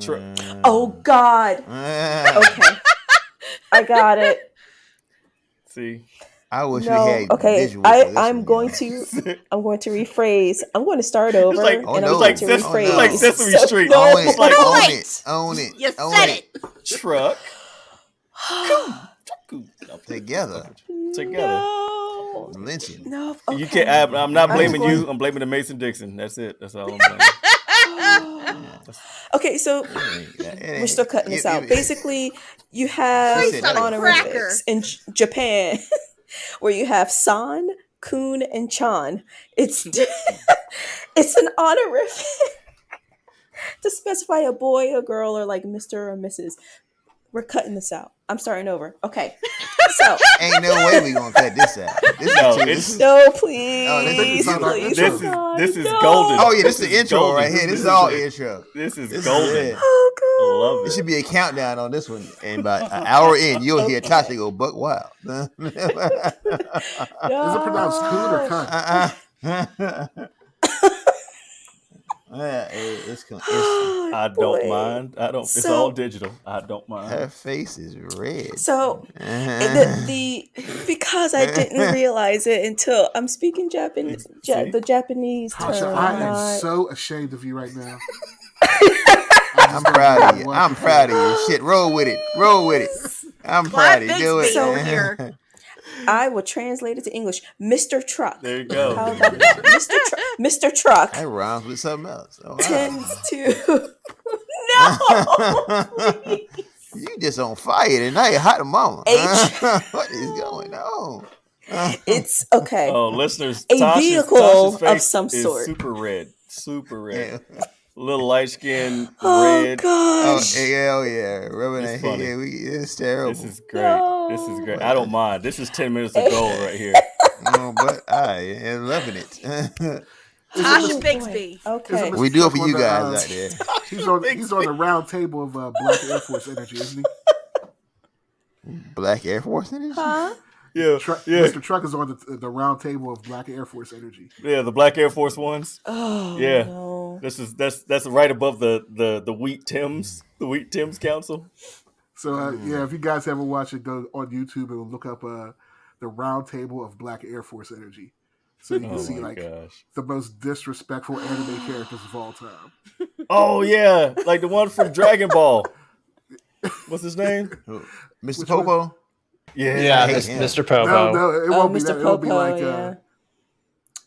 Oh God. Okay. I got it. See, I wish No. we had Okay. visuals for this I'm one, going y'all. to. I'm going to rephrase. I'm going to start over. like- and Oh, I'm no. going Like to Ses- rephrase. like Sesame So- Street. No. Own it. like- own Wait. it. Own it. You own said it. it. Together. Together. No. Lynching. No. Okay. You can't. I'm not I'm blaming going- you. I'm blaming the Mason Dixon. That's it. That's all I'm blaming. Okay, so we're still cutting this out. Basically, you have She said that was honorifics in Japan where you have san, kun, and chan. It's it's an honorific to specify a boy, a girl, or like Mr. or Mrs. We're cutting this out. I'm starting over. Okay. So ain't no way we gonna cut this out. no, please. Oh, this is no. golden. Oh yeah, this is the intro right here. This is all intro. This is golden. Oh god. Love There it. should be a countdown on this one, and by an hour in, you'll hear Tasha go buck wild. Is it pronounced coon or cunt? Yeah, it's I don't mind. It's all digital. I don't mind. her face is red. So the because I didn't realize it until I'm speaking Japanese, the Japanese Tasha, term. I am so ashamed of you right now. I'm proud of you. I'm proud of you. Shit, roll with it. Roll with it. I'm proud of you. Do it. So here. I will translate it to English. Mr. Truck. There you go. How about that? Mr. Truck That rhymes with something else. Oh, wow. tends to no. You just on fire tonight, hot mama. H. What is going on? It's okay. Oh, listeners, A Tasha's vehicle face of some is sort. super red. Super red. Yeah. Little light skin, Oh red. Oh, gosh. hell yeah. Rubbing It's that funny. head. It's terrible. This is great. No. This is great. I don't mind. This is 10 minutes of gold right here. Oh, but I am loving it. Tasha Oh, Bixby. boy. Okay. We do it for On you the, guys out there. He's on the round table of Black Air Force Energy, isn't he? Black Air Force Energy? Huh? Yeah, Mr. Truck is on the round table of Black Air Force Energy. yeah. The Black Air Force Ones. Oh Yeah. no. That's right above the Wheat Tims, the Wheat Tims Council. So yeah, if you guys haven't watched it, go on YouTube and look up the round table of Black Air Force Energy, so you can Oh see my like gosh. the most disrespectful anime characters of all time. Oh yeah, like the one from Dragon Ball. What's his name? Mr. Which Popo? Yeah, hate this him. Mr. Popo. No, it won't be Mr. that. It'll be Popo, like yeah.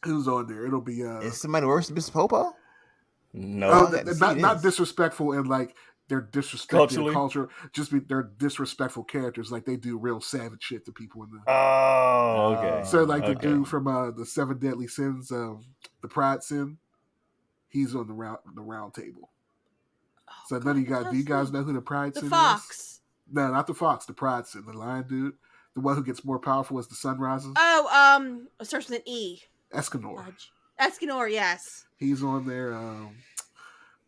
who's on there? It'll be Is somebody worse than Mr. Popo? No. not disrespectful and like they're disrespecting Culturally? culture. Just they're disrespectful characters. Like they do real savage shit to people in the. Oh, okay. So like the Okay. dude from the Seven Deadly Sins, the Pride Sin, he's on the round table. So none of you guys, do you guys know who the Pride The Sin is? fox. No, not the fox. The Pride Sin, the lion dude, the one who gets more powerful as the sun rises. Oh, it starts with an E. Escanor. Fudge. Escanor, yes. He's on there.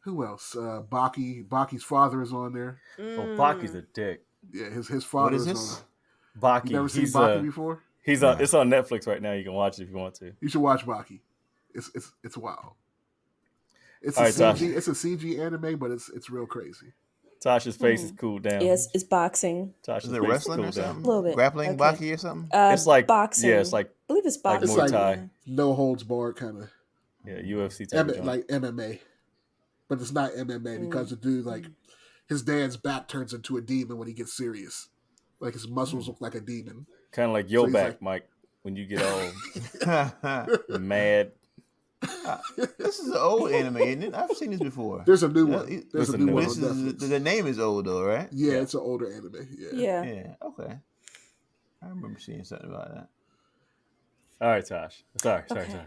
Who else? Baki. Baki's father is on there. Oh, Baki's a dick. Yeah, his father What is is this? on. Baki. You never seen he's Baki before? he's on. It's on Netflix right now. You can watch it if you want to. You should watch Baki. It's wild. It's All a right, CG. Tasha. It's a CG anime, but it's real crazy. Tasha's face is cooled down. Yes, it's boxing. Tasha's Is face it wrestling or cooled down. something? A little bit. Grappling, Okay. Baki or something? It's like boxing. Yeah, it's like I believe it's like boxing. Muay It's Thai. like no holds barred kind of Yeah, UFC type of joint. like MMA, but it's not MMA because the dude like his dad's back turns into a demon when he gets serious. Like his muscles look like a demon. Kind of like your So he's back, like- Mike, when you get all mad. This is an old anime, isn't it? I've seen this before. There's a new Yeah, one. There's a Listen, new one on This is, Netflix. the name is old though, right? Yeah, it's an older anime. Yeah. Yeah. Yeah, okay. I remember seeing something about that. All right, Tosh. Sorry. Okay.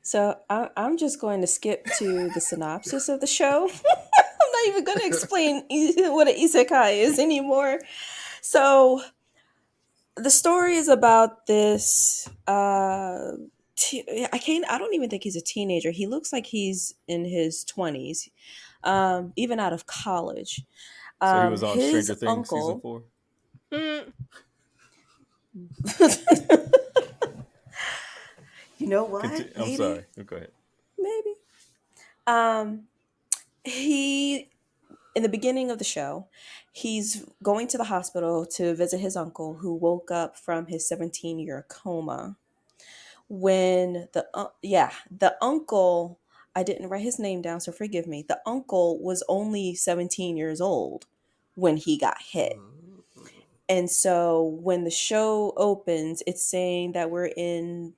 So I'm just going to skip to the synopsis of the show. I'm not even going to explain what an isekai is anymore. So the story is about this. I don't even think he's a teenager. He looks like he's in his 20s, even out of college. So he was on his Stranger Things season 4. Mm, You know what? I'm Maybe. sorry. Go ahead. Maybe. He, in the beginning of the show, he's going to the hospital to visit his uncle who woke up from his 17-year coma. When the uncle, I didn't write his name down, so forgive me. The uncle was only 17 years old when he got hit. And so when the show opens, it's saying that we're in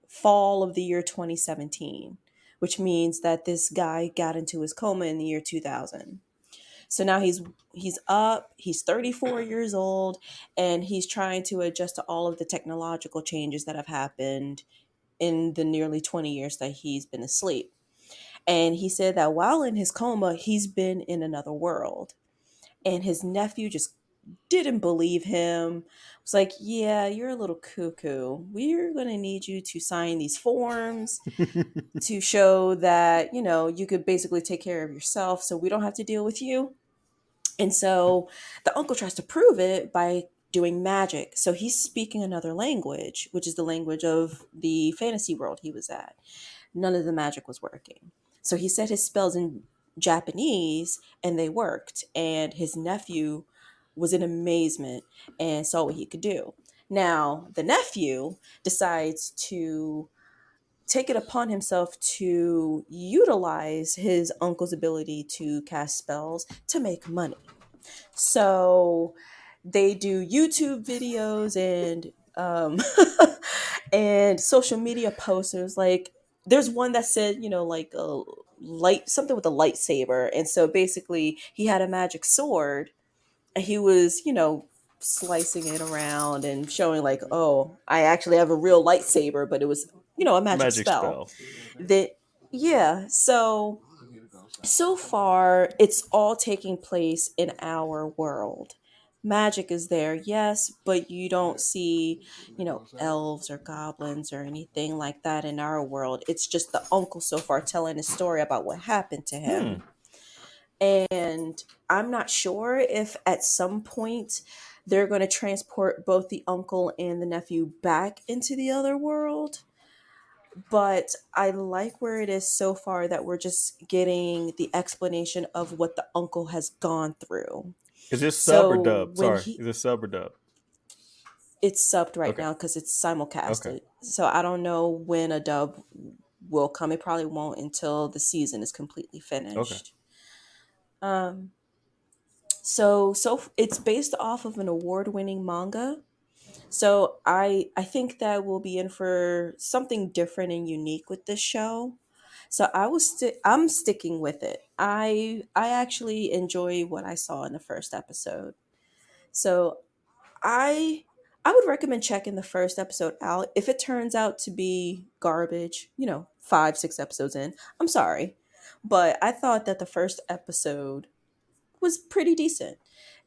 fall of the year 2017 which means that this guy got into his coma in the year 2000. So now he's up, he's 34 years old, and he's trying to adjust to all of the technological changes that have happened in the nearly 20 years that he's been asleep. And he said that while in his coma, he's been in another world. And his nephew just didn't believe him. Was like, yeah, you're a little cuckoo. We're going to need you to sign these forms to show that, you could basically take care of yourself so we don't have to deal with you. And so the uncle tries to prove it by doing magic. So he's speaking another language, which is the language of the fantasy world he was at. None of the magic was working. So he said his spells in Japanese and they worked. And his nephew was in amazement and saw what he could do. Now, the nephew decides to take it upon himself to utilize his uncle's ability to cast spells to make money. So they do YouTube videos and and social media posters. Like there's one that said, like a light something with a lightsaber. And so basically he had a magic sword and he was, slicing it around and showing like, oh, I actually have a real lightsaber, but it was, a magic spell. That yeah, so far it's all taking place in our world. Magic is there, yes, but you don't see, elves or goblins or anything like that in our world. It's just the uncle so far telling a story about what happened to him. And I'm not sure if at some point they're going to transport both the uncle and the nephew back into the other world. But I like where it is so far that we're just getting the explanation of what the uncle has gone through. Is this sub or dub? Sorry, is this sub or dub? It's subbed right now because it's simulcasted. Okay. So I don't know when a dub will come. It probably won't until the season is completely finished. Okay. So it's based off of an award-winning manga. So I think that we'll be in for something different and unique with this show. So I'm sticking with it. I actually enjoy what I saw in the first episode. So I would recommend checking the first episode out. If it turns out to be garbage, 5-6 episodes in, I'm sorry. But I thought that the first episode was pretty decent.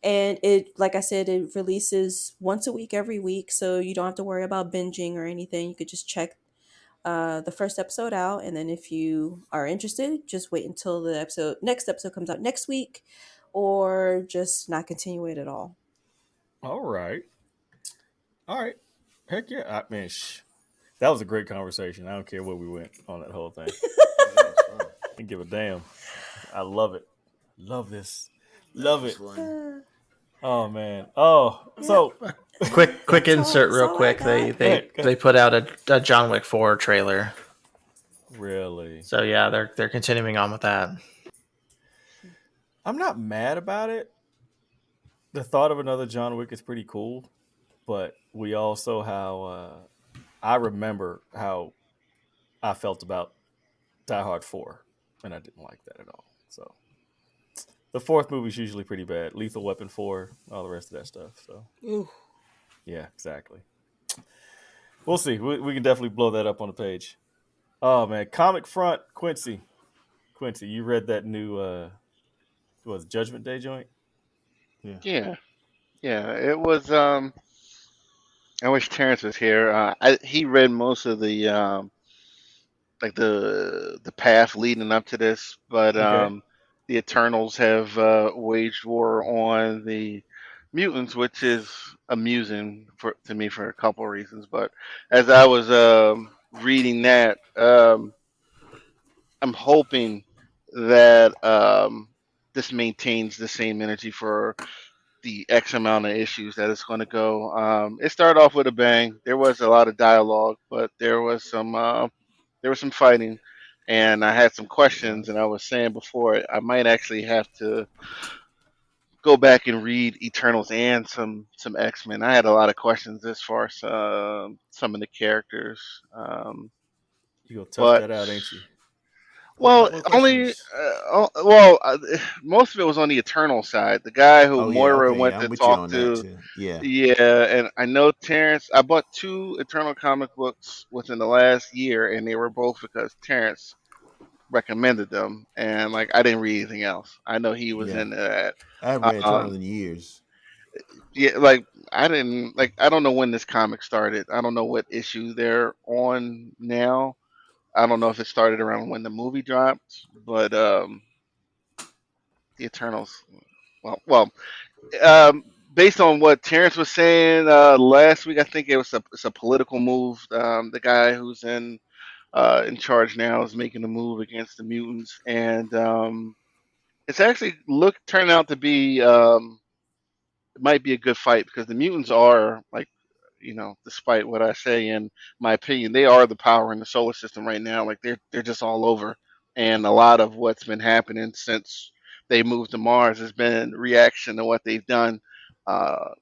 And it, like I said, it releases once a week, every week. So you don't have to worry about binging or anything. You could just check the first episode out. And then if you are interested, just wait until the next episode comes out next week, or just not continue it at all. All right. Heck yeah. That was a great conversation. I don't care what we went on that whole thing. I didn't give a damn. I love it. Love this. Love it. Oh man. Oh, so quick insert real quick. They put out a John Wick 4 trailer. Really? So yeah, they're continuing on with that. I'm not mad about it. The thought of another John Wick is pretty cool, but we also I remember how I felt about Die Hard 4, and I didn't like that at all. So the fourth movie is usually pretty bad. Lethal Weapon 4, all the rest of that stuff. So, yeah, exactly. We'll see. We can definitely blow that up on the page. Oh man, Comic Front, Quincy, you read that new Judgment Day joint? Yeah. It was. I wish Terrence was here. He read most of the like the path leading up to this, but the Eternals have waged war on the mutants, which is amusing to me for a couple of reasons. But as I was reading that, I'm hoping that this maintains the same energy for the X amount of issues that it's going to go. It started off with a bang. There was a lot of dialogue, but there was some fighting, and I had some questions. And I was saying before, I might actually have to go back and read Eternals and some X-Men. I had a lot of questions as far as some of the characters. You gonna tough that out, ain't you? Well, What only questions? most of it was on the Eternal side. The guy who Oh yeah, Moira okay, went yeah, I'm to with you talk on that to. too. Yeah, Yeah, and I know Terrence. I bought two Eternal comic books within the last year, and they were both because Terrence recommended them, and like I didn't read anything else. I know he was yeah. into that. I haven't read Eternal Um, in years. yeah, like I didn't like. I don't know when this comic started. I don't know what issue they're on now. I don't know if it started around when the movie dropped, but the Eternals. Well, um, based on what Terrence was saying last week, I think it's a political move. The guy who's in charge now is making a move against the mutants, and it's actually turning out to be it might be a good fight because the mutants are like, despite what I say in my opinion, they are the power in the solar system right now. Like they're just all over, and a lot of what's been happening since they moved to Mars has been reaction to what they've done,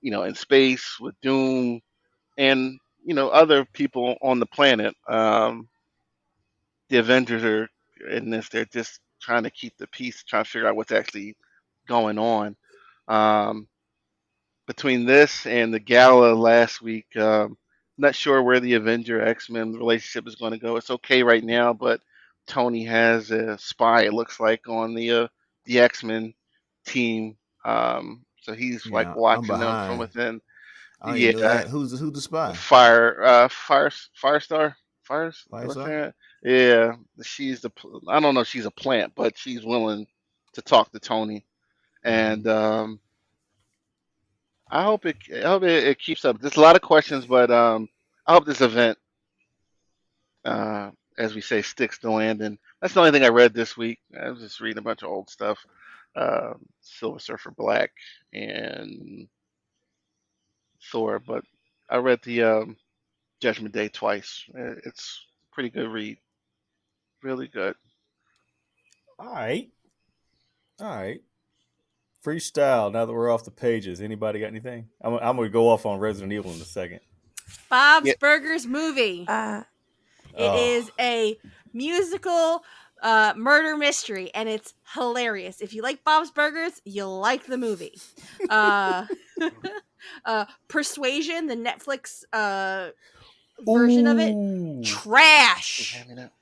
in space with Doom and other people on the planet. The Avengers are in this. They're just trying to keep the peace, trying to figure out what's actually going on. Um, Between this and the gala last week, not sure where the Avenger X Men relationship is going to go. It's okay right now, but Tony has a spy. It looks like on the X Men team, so he's like Yeah, I'm watching them from behind. within. I don't even know Yeah, that. Who's the spy? Firestar, what's Firestar? that? Yeah, she's I don't know if she's a plant, but she's willing to talk to Tony, Hmm. and I hope it keeps up. There's a lot of questions, but I hope this event, as we say, sticks to landing. That's the only thing I read this week. I was just reading a bunch of old stuff, Silver Surfer Black and Thor, but I read the Judgment Day twice. It's a pretty good read, really good. All right. All right. Freestyle. Now that we're off the pages, anybody got anything? I'm going to go off on Resident Evil in a second. Bob's Yeah, Burgers movie. Uh, It Oh, is a musical murder mystery, and it's hilarious. If you like Bob's Burgers, you'll like the movie. Uh, Persuasion, the Netflix version of it, ooh, trash. hand me that.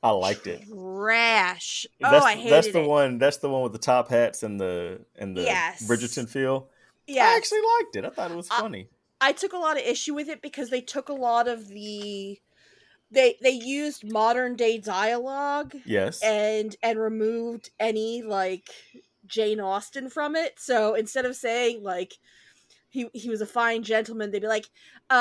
I liked it. Trash. Oh, That's I that's hated the it. one. That's the one with the top hats and the Yes. Bridgerton feel. I Yes. actually liked it. I thought it was I, funny. I took a lot of issue with it because they took a lot of they used modern day dialogue Yes. and removed any like Jane Austen from it. So instead of saying like he was a fine gentleman, they'd be like,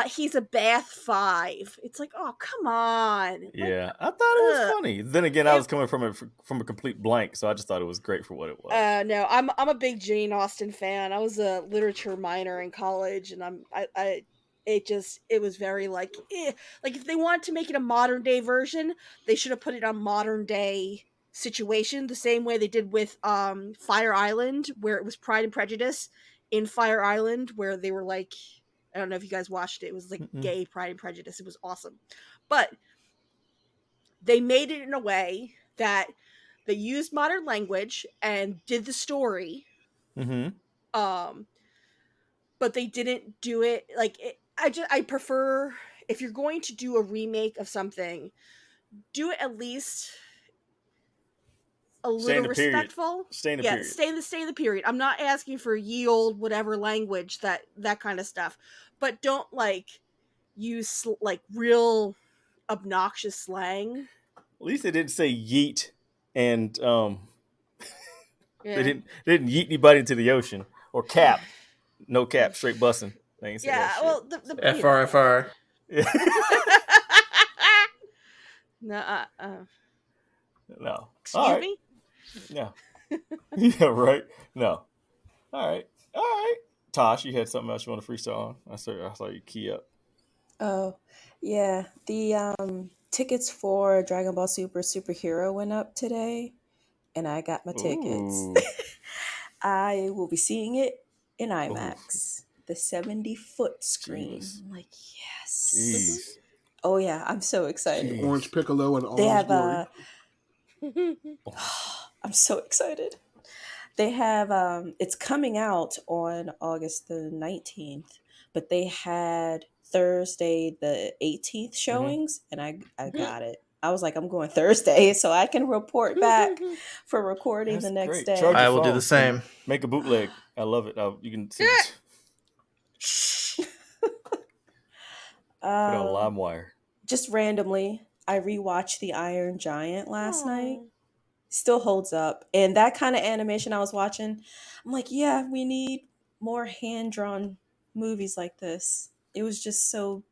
he's a Bath 5. It's like, oh come on. Like Yeah, I thought it was ugh. funny. Then again, I It was coming from a complete blank, so I just thought it was great for what it was. no, I'm a big Jane Austen fan. I was a literature minor in college, and I it was very like like if they wanted to make it a modern day version, they should have put it on modern day situation the same way they did with Fire Island, where it was Pride and Prejudice in Fire Island, where they were like, I don't know if you guys watched it. It was like Mm-mm. gay Pride and Prejudice. It was awesome, but they made it in a way that they used modern language and did the story, Mm-hmm. um but they didn't do it like I prefer, if you're going to do a remake of something, do it at least a Stay in little the period. respectful. Stay in the Yeah, period. stay in the period. I'm not asking for ye old whatever language, that kind of stuff, but don't like use like real obnoxious slang. At least they didn't say yeet, and they Yeah. didn't yeet anybody into the ocean or cap. No cap, straight bussing. They ain't say that Yeah, shit. well the you know FRFR. Yeah. no No. All excuse right. me. No. Yeah. Right. No. All right. All right. Tosh, you had something else you want to freestyle on? I saw you key up. oh, yeah. The tickets for Dragon Ball Super Superhero went up today, and I got my tickets. Ooh. I will be seeing it in Ooh. IMAX, the 70-foot screen. Jeez. I'm like, yes. Jeez. Oh yeah, I'm so excited. See Orange Jeez. Piccolo in all They his have glory. I'm so excited. They have it's coming out on August the 19th, but they had Thursday the 18th showings, and I got it. I was like, I'm going Thursday so I can report back for recording That's the next great. Charge day. your I will do phone the and same. make a bootleg. I love it. You can send it. Put it on LimeWire. Just randomly, I rewatched The Iron Giant last night. Aw. Still holds up. And that kind of animation I was watching, I'm like, yeah, we need more hand drawn movies like this. It was just so,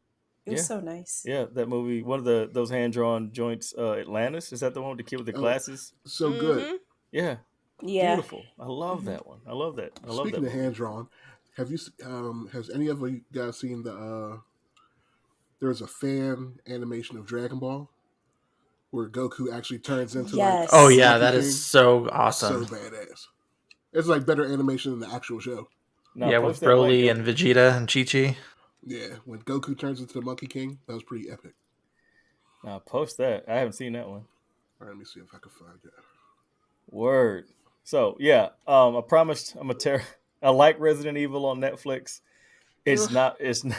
it was Yeah. so nice. Yeah, that movie, one of those hand drawn joints, Atlantis. Is that the one with the kid with the glasses? So good. Mhm. Yeah, Yeah. beautiful. I love that one. I love that. I love that Speaking of movie. hand drawn, have you has any of you guys seen the there's a fan animation of Dragon Ball where Goku actually turns into like Yes. Oh yeah, Monkey that King? is so So awesome. badass. It's like better animation than the actual show. Now Yeah, post with that link. Broly and Vegeta and Chi-Chi. Yeah, when Goku turns into the Monkey King, that was pretty epic. Now post that. I haven't seen that one. All right, let me see if I can find it. Word. So yeah, I promised I like Resident Evil on Netflix. It's Ugh. not. It's not,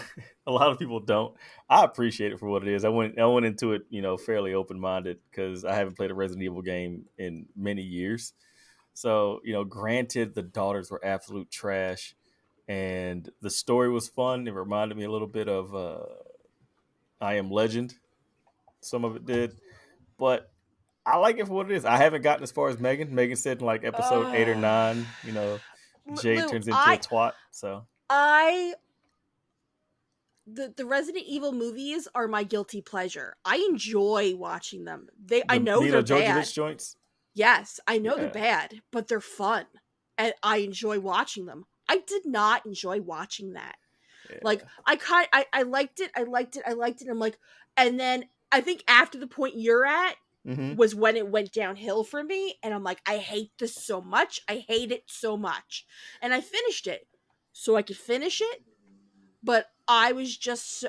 a lot of people don't. I appreciate it for what it is. I went into it, fairly open minded because I haven't played a Resident Evil game in many years. So granted, the daughters were absolute trash, and the story was fun. It reminded me a little bit of I Am Legend. Some of it did, but I like it for what it is. I haven't gotten as far as Megan. Megan said in like episode 8 or 9, Jade Lou, turns into a twat. So the Resident Evil movies are my guilty pleasure. I enjoy watching them. I the know Nino they're bad. Djokovic joints. Yes, I know they're Yeah. bad, but they're fun, and I enjoy watching them. I did not enjoy watching that. Yeah. Like I liked it. I'm like, and then I think after the point you're at Mhm. was when it went downhill for me, and I'm like, I hate this so much. I hate it so much, and I finished it so I could finish it, but I was just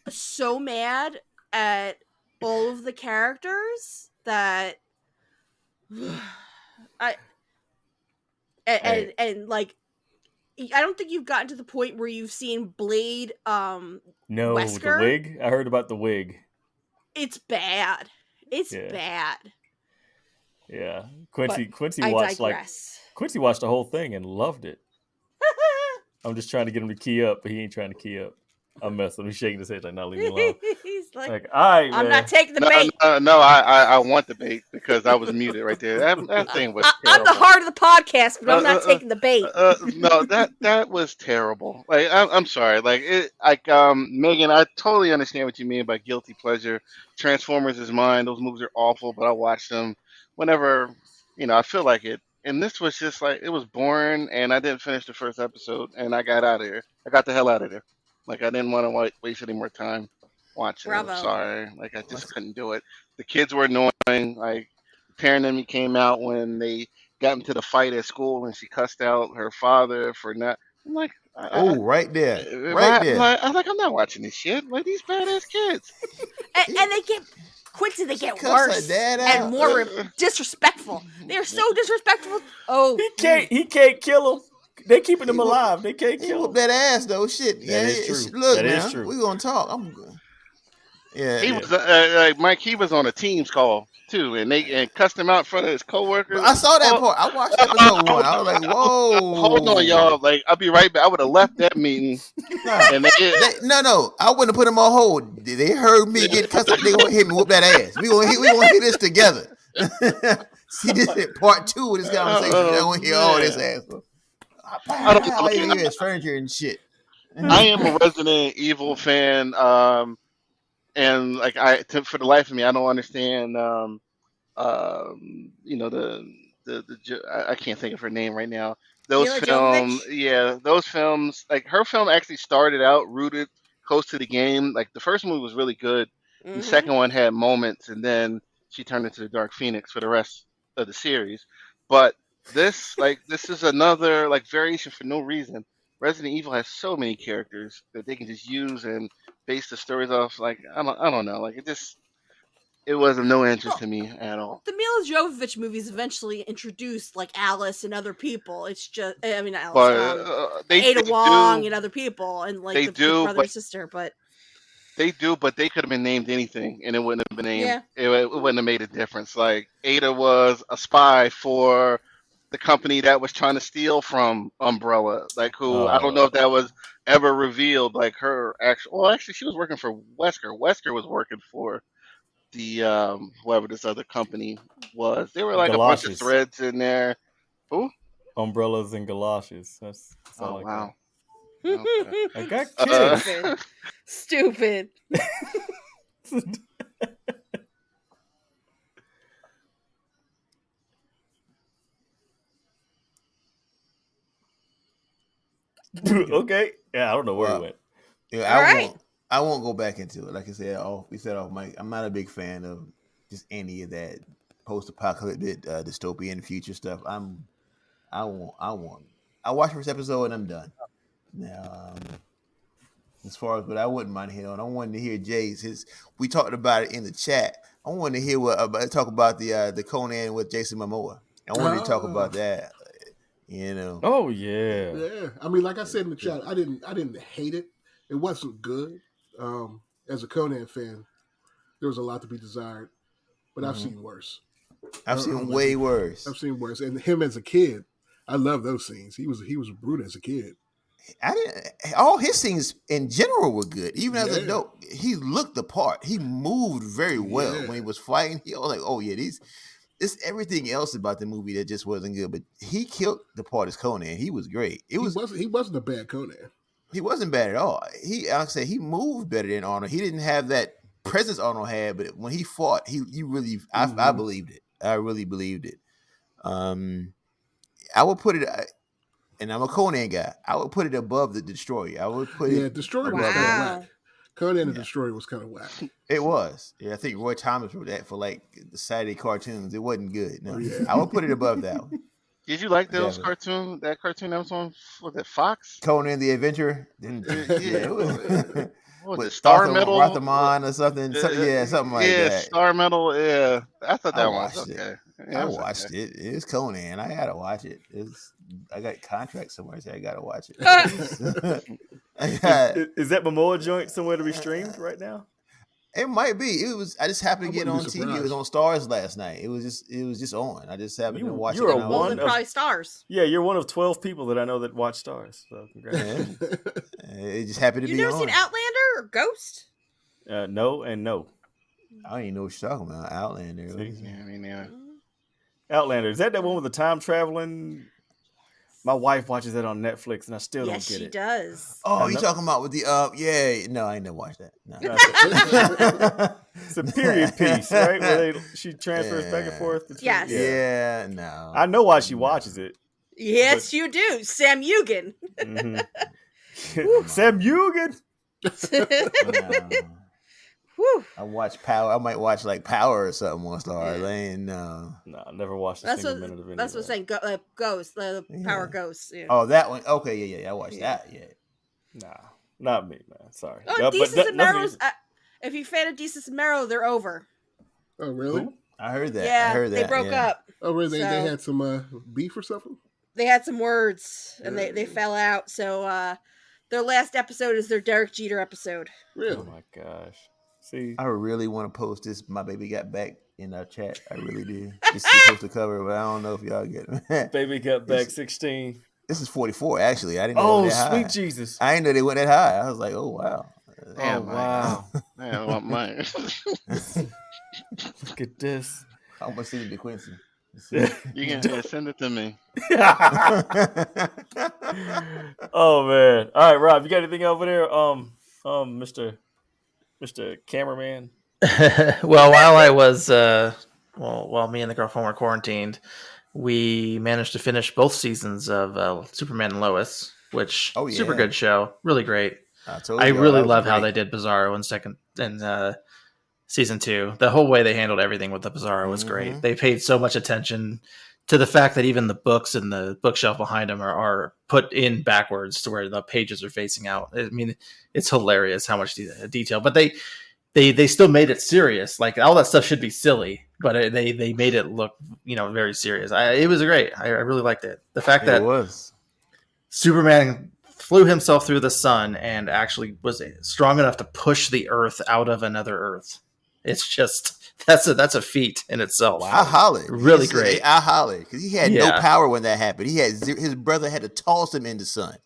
so mad at all of the characters that I Hey. and like I don't think you've gotten to the point where you've seen Blade No, Wesker. the wig. I heard about the wig. It's bad. It's Yeah. bad. Yeah, Quincy I watched digress. Quincy watched the whole thing and loved it. I'm just trying to get him to key up, but he ain't trying to key up. I'm messing. He's shaking his head like, "No, leave me alone." He's Like, all right, I'm man. not taking the No, bait. no, I want the bait because I was muted right there. That thing was I'm terrible. the heart of the podcast, but I'm not taking the bait. No, that was terrible. Like I'm sorry. Megan, I totally understand what you mean by guilty pleasure. Transformers is mine. Those movies are awful, but I watch them whenever I feel like it. And this was just like it was boring, and I didn't finish the first episode, and I got out of here. I got the hell out of there. Like I didn't want to waste any more time watching. Bravo. I'm sorry. Like I just couldn't do it. The kids were annoying. Like the parent in me came out when they got into the fight at school and she cussed out her father for not. I'm like, Right there, right there. I'm like, I'm not watching this shit. Like these badass kids. And they get Quincy, they get cussed her worse dad and out. more disrespectful. They're so disrespectful. Oh, He can't kill him. They keeping him alive. They can't He kill whooped him. that ass though. Shit. That is true. Look, That is man. true. We gonna talk. Yeah. He was like Mike. He was on a Teams call too, and they cussed him out in front of his coworkers. I saw that part. I watched episode 1. I was like, whoa. Hold on, y'all. Like I'll be right back. I would have left that meeting. And No. I wouldn't have put him on hold. They heard me get cussed out. They gonna hit me, whoop that ass. We gonna hit this together. See this is part 2 of this conversation. I want to hear all this ass. I don't know. Even his furniture and shit. I am a Resident Evil fan, and like for the life of me, I don't understand. I can't think of her name right now. Those Mila films, Jovovich? yeah, those films. Like her film actually started out rooted close to the game. Like the first movie was really good. And the second one had moments, and then she turned into the Dark Phoenix for the rest of the series. But this is another like variation for no reason. Resident Evil has so many characters that they can just use and base the stories off. Like I don't know. Like it just It was of no interest to me at all. The Mila Jovovich movies eventually introduced like Alice and other people. It's just, I mean, Alice, But Ada they Wong do, and other people, and like they the do, brother but and sister. But they could have been named anything, and it wouldn't have been named. yeah, It wouldn't have made a difference. Like Ada was a spy for the company that was trying to steal from Umbrella. Like who I don't know if that was ever revealed. Like her actual. Well, actually, she was working for Wesker. Wesker was working for the whoever this other company was. There were like a bunch of Galoshes. threads in there. Who? Umbrellas and galoshes. That's all Oh I wow. got. Okay. I got kids. Stupid. Okay. Yeah, I don't know where Well, he went. Yeah, All right. I won't go back into it. Like I said, we said off mic. I'm not a big fan of just any of that post-apocalyptic dystopian future stuff. I watch first episode and I'm done. Now, as far as what I wouldn't mind hearing on, I wanted to hear Jay's. We talked about it in the chat. I wanted to hear talk about the Conan with Jason Momoa. I wanted to talk about that. You know. Oh yeah. Yeah. I mean, like I said in the chat, I didn't hate it. It wasn't good. As a Conan fan, there was a lot to be desired, but I've seen worse. I've seen way worse. I've seen worse. And him as a kid, I love those scenes. He was rude as a kid. All his scenes in general were good. Even as an adult, he looked the part. He moved very well when he was fighting. He was like, oh yeah, it's everything else about the movie that just wasn't good. But he killed the part as Conan. He was great. He wasn't a bad Conan. He wasn't bad at all. Like I said, he moved better than Arnold. He didn't have that presence Arnold had, but when he fought, he really, I believed it. I really believed it. I would put it, and I'm a Conan guy. I would put it above the Destroyer. I would put it. Destroyer was kind of whack. Conan and Destroyer was kind of whack. It was. Yeah, I think Roy Thomas wrote that for like the Saturday cartoons. It wasn't good. No, yeah. I would put it above that one. Did you like those cartoon? That cartoon that was on, was it Fox? Conan the Adventurer. What was it, Star Metal? Rothamon or something. Something like that. Yeah, Star Metal. Yeah, I thought that was okay. I watched it. It was Conan. I gotta watch it. I got contracts somewhere, so I gotta watch it. Is that Momoa joint somewhere to be streamed right now? It might be. It was. I just happened to get on TV. It was on Stars last night. It was just on. I just happened to watch it. You're one of probably Stars. Yeah, you're one of 12 people that I know that watch Stars. So congratulations. It just happened to be on. You never seen Outlander or Ghost? No and no. I don't even know what you're talking about. Outlander. Yeah, I mean, yeah. Outlander. Is that one with the time traveling? My wife watches that on Netflix, and I still don't get it. Yes, she does. Oh, you talking about with the yeah? No, I ain't never watched that. No. It's a period piece, right? Where she transfers back and forth. Yes. Yeah. No. I know why she watches it. Yes, you do. Sam Eugen. Sam Eugen. I watch Power. I might watch like Power or something on Star. No, I never watched a single minute of it. That's what's saying. Ghost, the Power Ghost. Yeah. Oh, that one. Okay, yeah. I watched that. Yeah. Nah, not me, man. Sorry. Oh, Desus and Mero's. If you're a fan of Desus and Mero, they're over. Oh, really? Ooh, I heard that. Yeah, I heard that. They broke up. Oh, really? They had some beef or something? They had some words, and they fell out. So their last episode is their Derek Jeter episode. Really? Oh my gosh. See, I really want to post this. My baby got back in our chat. I really do. Just to post the cover, but I don't know if y'all get it. Baby got back 16. This is 44, actually. I didn't know that high. Sweet Jesus! I didn't know they went that high. I was like, oh wow. Damn, wow. Man, I want mine. Look at this. I'm gonna send it to Quincy. You can send it to me. Oh man! All right, Rob, you got anything over there? Mr. Cameraman. Well, while I was while me and the girlfriend were quarantined, we managed to finish both seasons of Superman and Lois, which super good show, really great. I really love how they did Bizarro in season 2. The whole way they handled everything with the Bizarro was great. They paid so much attention to the fact that even the books and the bookshelf behind them are put in backwards to where the pages are facing out. I mean, it's hilarious how much detail. But they they still made it serious. Like all that stuff should be silly, but they made it look very serious. It was great. I really liked it. The fact that It was. Superman flew himself through the sun and actually was strong enough to push the Earth out of another Earth. It's just that's a feat in itself. I hollered. Really great. I hollered because he had no power when that happened. He had his brother had to toss him in the sun.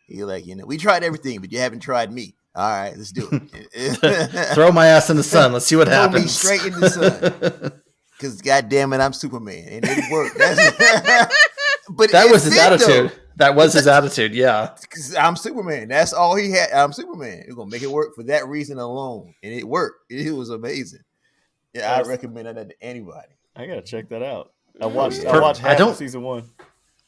He like, we tried everything, but you haven't tried me. All right, let's do it. Throw my ass in the sun. Let's see what happens. Throw me straight in the sun. Because goddamn it, I'm Superman, and it worked. But that was his attitude. Though. That was his attitude. Yeah, because I'm Superman. That's all he had. I'm Superman. We're gonna make it work for that reason alone, and it worked. It was amazing. Yeah, I recommend that to anybody. I gotta check that out. I watched half of season 1.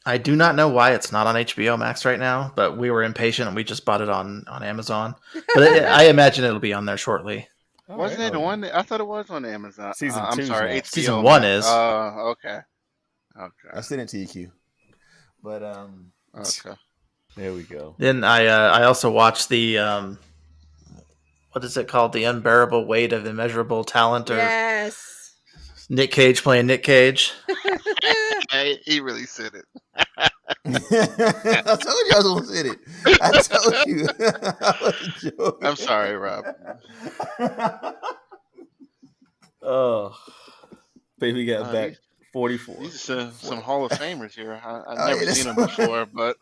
I do not know why it's not on HBO Max right now, but we were impatient and we just bought it on Amazon. But I imagine it'll be on there shortly. Wasn't it the one? I thought it was on Amazon. Season 2. I'm sorry, HBO Season 1 is. Okay. I sent it to you, but okay. There we go. Then I also watched the what is it called? The Unbearable Weight of Immeasurable Talent. Or yes. Nick Cage playing Nick Cage. He really said it. I told you I was gonna say it. I told you. I wasn't joking. I'm sorry, Rob. Oh, baby got back 44. These are some Hall of Famers here. I've never seen them before, but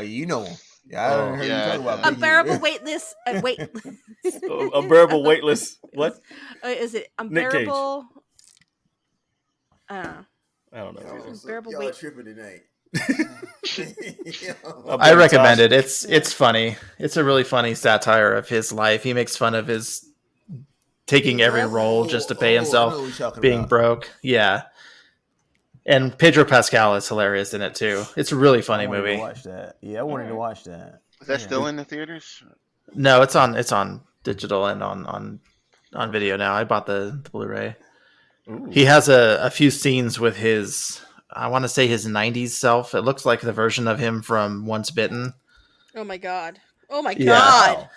you know them. Yeah, I heard you talk about Unbearable Weightless. Unbearable Weightless. What? Is it Unbearable? I don't know. Unbearable Y'all Weight. tripping tonight. I recommend it. It's funny. It's a really funny satire of his life. He makes fun of his taking every role just to pay himself, being broke. Yeah. And Pedro Pascal is hilarious in it too. It's a really funny movie. To watch that. Yeah, I wanted to watch that. Is that still in the theaters? No, it's on digital and on video now. I bought the Blu-ray. Ooh. He has a few scenes with his, I want to say his 90s self. It looks like the version of him from Once Bitten. Oh my god. God.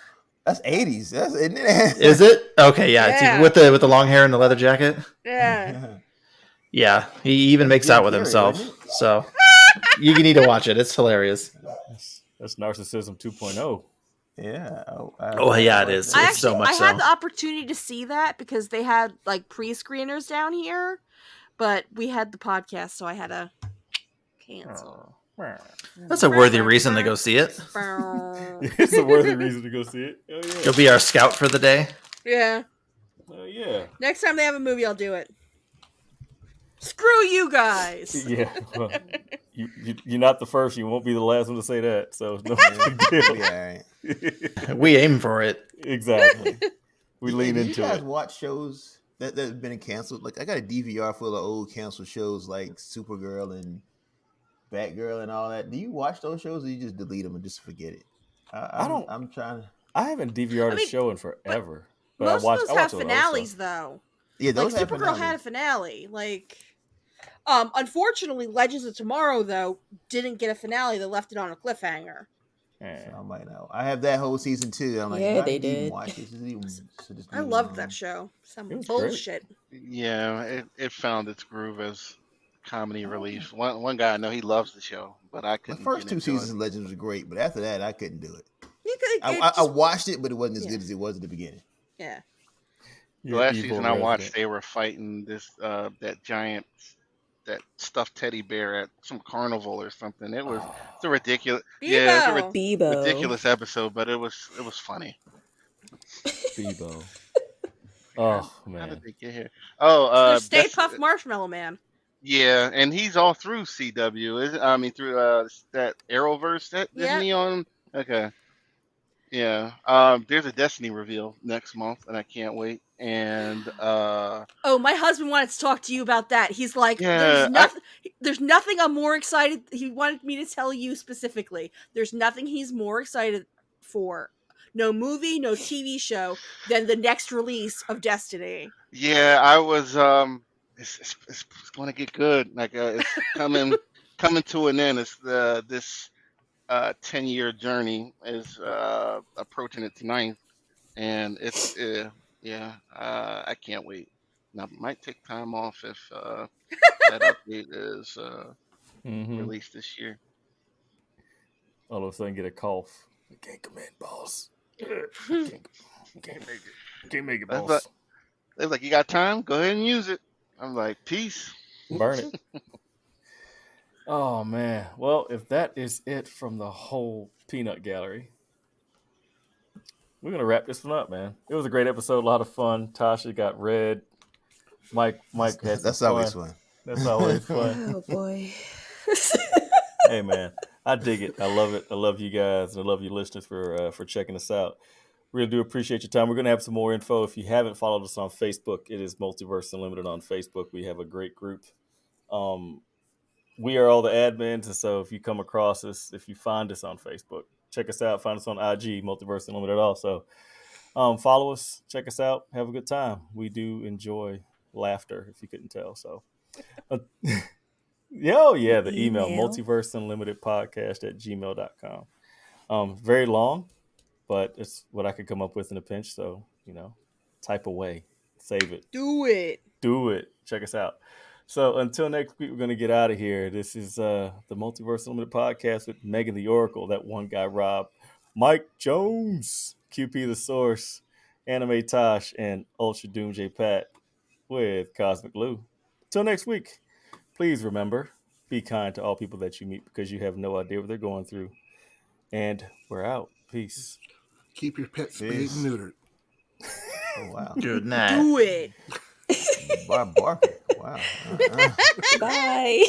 That's 80s. Isn't it? Is it? Okay, yeah. It's with the long hair and the leather jacket. Yeah. Yeah, he even makes out with himself. So you need to watch it. It's hilarious. That's narcissism 2.0. Yeah. Yeah, it is. It's so much I had the opportunity to see that because they had like pre-screeners down here, but we had the podcast, so I had to cancel. That's a worthy reason to go see it. It's a worthy reason to go see it. Oh, yeah. You'll be our scout for the day. Yeah. Oh, yeah. Next time they have a movie, I'll do it. Screw you guys. Yeah. Well, you're not the first. You won't be the last one to say that. So no big deal. Yeah. We aim for it. Exactly. We lean into it. You guys watch shows that have been canceled? Like I got a DVR full of old canceled shows like Supergirl and Batgirl and all that. Do you watch those shows or you just delete them and just forget it? I'm trying to. I haven't DVR'd a show in forever. But most of those have finales though. Yeah, those like Supergirl had a finale. Like unfortunately, Legends of Tomorrow though didn't get a finale. They left it on a cliffhanger. So I might know. I have that whole season 2. I'm like, yeah, they did. Watch this. I loved that show. Some bullshit. Great. Yeah, it found its groove as comedy relief. One guy I know he loves the show, but I couldn't. The first 2 seasons of Legends was great, but after that I couldn't do it. I watched it, but it wasn't as good as it was at the beginning. Yeah. The last season I watched, they were fighting this that giant, that stuffed teddy bear at some carnival or something. It's a ridiculous, ridiculous episode, but it was funny. Bebo. Oh man, how did they get here? Oh, Stay Puft Marshmallow Man. Yeah, and he's all through CW. Through that Arrowverse. Isn't he on? Okay. Yeah. There's a Destiny reveal next month, and I can't wait. And my husband wanted to talk to you about that. He's like, there's nothing I'm more excited. He wanted me to tell you specifically. There's nothing he's more excited for. No movie, no TV show than the next release of Destiny. Yeah, I was. It's going to get good. Like it's coming to an end. It's this 10-year journey is approaching its 9th, and Yeah, I can't wait. Now, might take time off if that update is released this year. All of a sudden, get a cough. I can't come in, boss. Can't make it. Can't make it, That's boss. they're like, you got time? Go ahead and use it. I'm like, peace. Burn it. Oh man. Well, if that is it from the whole peanut gallery, we're gonna wrap this one up, man. It was a great episode, a lot of fun. Tasha got red. Mike had some That's always fun. fun. That's always fun. Oh boy. Hey man, I dig it. I love it. I love you guys, and I love you listeners for checking us out. Really do appreciate your time. We're gonna have some more info. If you haven't followed us on Facebook, it is Multiverse Unlimited on Facebook. We have a great group. We are all the admins, and so if you come across us, if you find us on Facebook, check us out. Find us on IG, Multiverse Unlimited. Also, follow us, check us out, have a good time. We do enjoy laughter, if you couldn't tell. So, yeah, the email multiverseunlimitedpodcast@gmail.com. Very long, but it's what I could come up with in a pinch. So, type away, save it, Do it. do it. Check us out. So until next week, we're going to get out of here. This is the Multiverse Unlimited podcast with Megan the Oracle, that one guy Rob, Mike Jones, QP the Source, Anime Tosh, and Ultra Doom J Pat with Cosmic Lou. Until next week, please remember, be kind to all people that you meet because you have no idea what they're going through. And we're out. Peace. Keep your pets spayed Peace. and neutered. Oh wow. Good night. Do it. Barker. Wow. Bye.